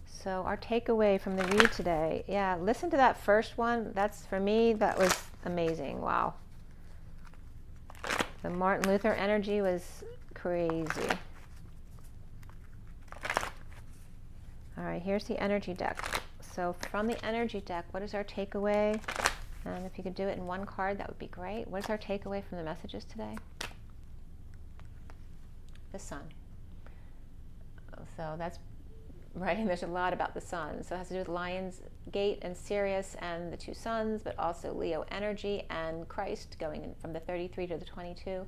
So our takeaway from the read today, yeah, listen to that first one. That's, for me, that was amazing. Wow. The Martin Luther energy was crazy. All right, here's the energy deck. So from the energy deck, what is our takeaway? And if you could do it in one card, that would be great. What is our takeaway from the messages today? The sun. So that's right, and there's a lot about the sun. So it has to do with Lion's Gate and Sirius and the two suns, but also Leo energy and Christ going in from the 33 to the 22.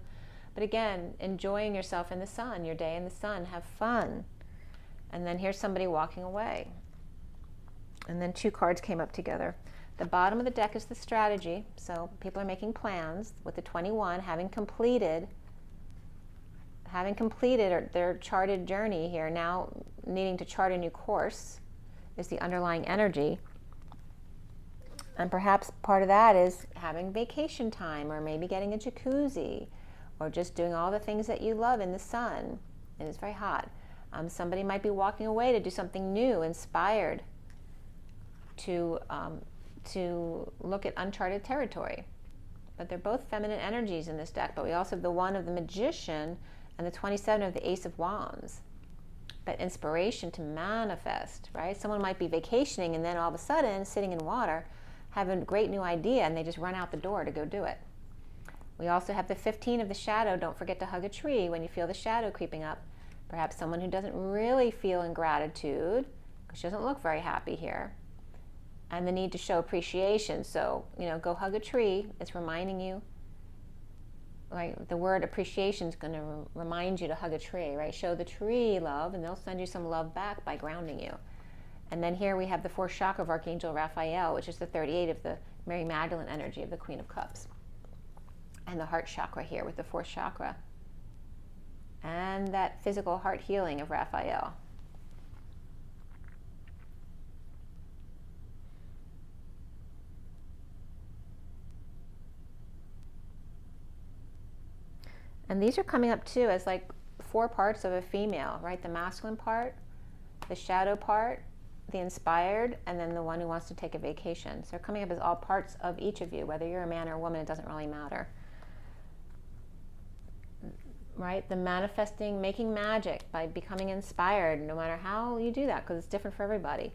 But again, enjoying yourself in the sun, your day in the sun, have fun. And then here's somebody walking away. And then two cards came up together. The bottom of the deck is the strategy. So people are making plans with the 21, having completed their charted journey here, now needing to chart a new course is the underlying energy. And perhaps part of that is having vacation time, or maybe getting a jacuzzi, or just doing all the things that you love in the sun. It is very hot. Somebody might be walking away to do something new, inspired to look at uncharted territory. But they're both feminine energies in this deck, but we also have the one of the Magician And the 27 of the Ace of Wands, that inspiration to manifest, right? Someone might be vacationing and then all of a sudden, sitting in water, have a great new idea and they just run out the door to go do it. We also have the 15 of the shadow. Don't forget to hug a tree when you feel the shadow creeping up. Perhaps someone who doesn't really feel in gratitude, because she doesn't look very happy here. And the need to show appreciation. So, you know, go hug a tree. It's reminding you, like the word appreciation is going to remind you to hug a tree, right? Show the tree love and they'll send you some love back by grounding you. And then here we have the 4th chakra of Archangel Raphael, which is the 38 of the Mary Magdalene energy of the Queen of Cups. And the heart chakra here with the 4th chakra. And that physical heart healing of Raphael. And these are coming up too as like 4 parts of a female, right? The masculine part, the shadow part, the inspired, and then the one who wants to take a vacation. So they're coming up as all parts of each of you, whether you're a man or a woman, it doesn't really matter. Right? The manifesting, making magic by becoming inspired, no matter how you do that, because it's different for everybody.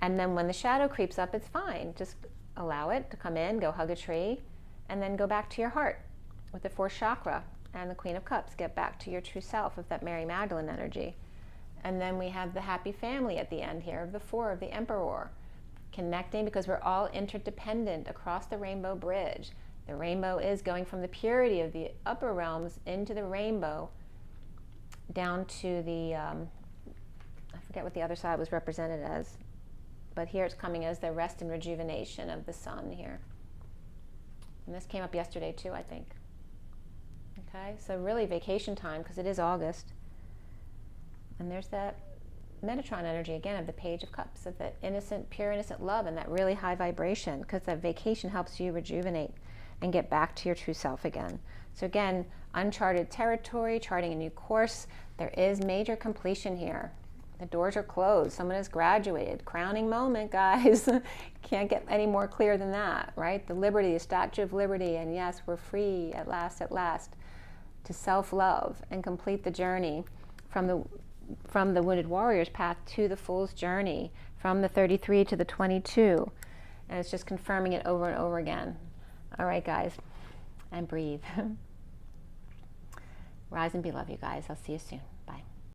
And then when the shadow creeps up, it's fine. Just allow it to come in, go hug a tree, and then go back to your heart with the 4th chakra and the Queen of Cups. Get back to your true self with that Mary Magdalene energy. And then we have the happy family at the end here of the 4 of the Emperor. Connecting because we're all interdependent across the rainbow bridge. The rainbow is going from the purity of the upper realms into the rainbow down to the, I forget what the other side was represented as, but here it's coming as the rest and rejuvenation of the sun here. And this came up yesterday too, I think. Okay, so really vacation time because it is August. And there's that Metatron energy again of the Page of Cups, of that innocent, pure innocent love and that really high vibration, because that vacation helps you rejuvenate and get back to your true self again. So again, uncharted territory, charting a new course. There is major completion here. The doors are closed. Someone has graduated. Crowning moment, guys. Can't get any more clear than that, right? The liberty, the Statue of Liberty, and yes, we're free at last, to self-love and complete the journey from the Wounded Warrior's path to the Fool's journey, from the 33 to the 22. And it's just confirming it over and over again. All right, guys, and breathe. Rise and be love, you guys. I'll see you soon. Bye.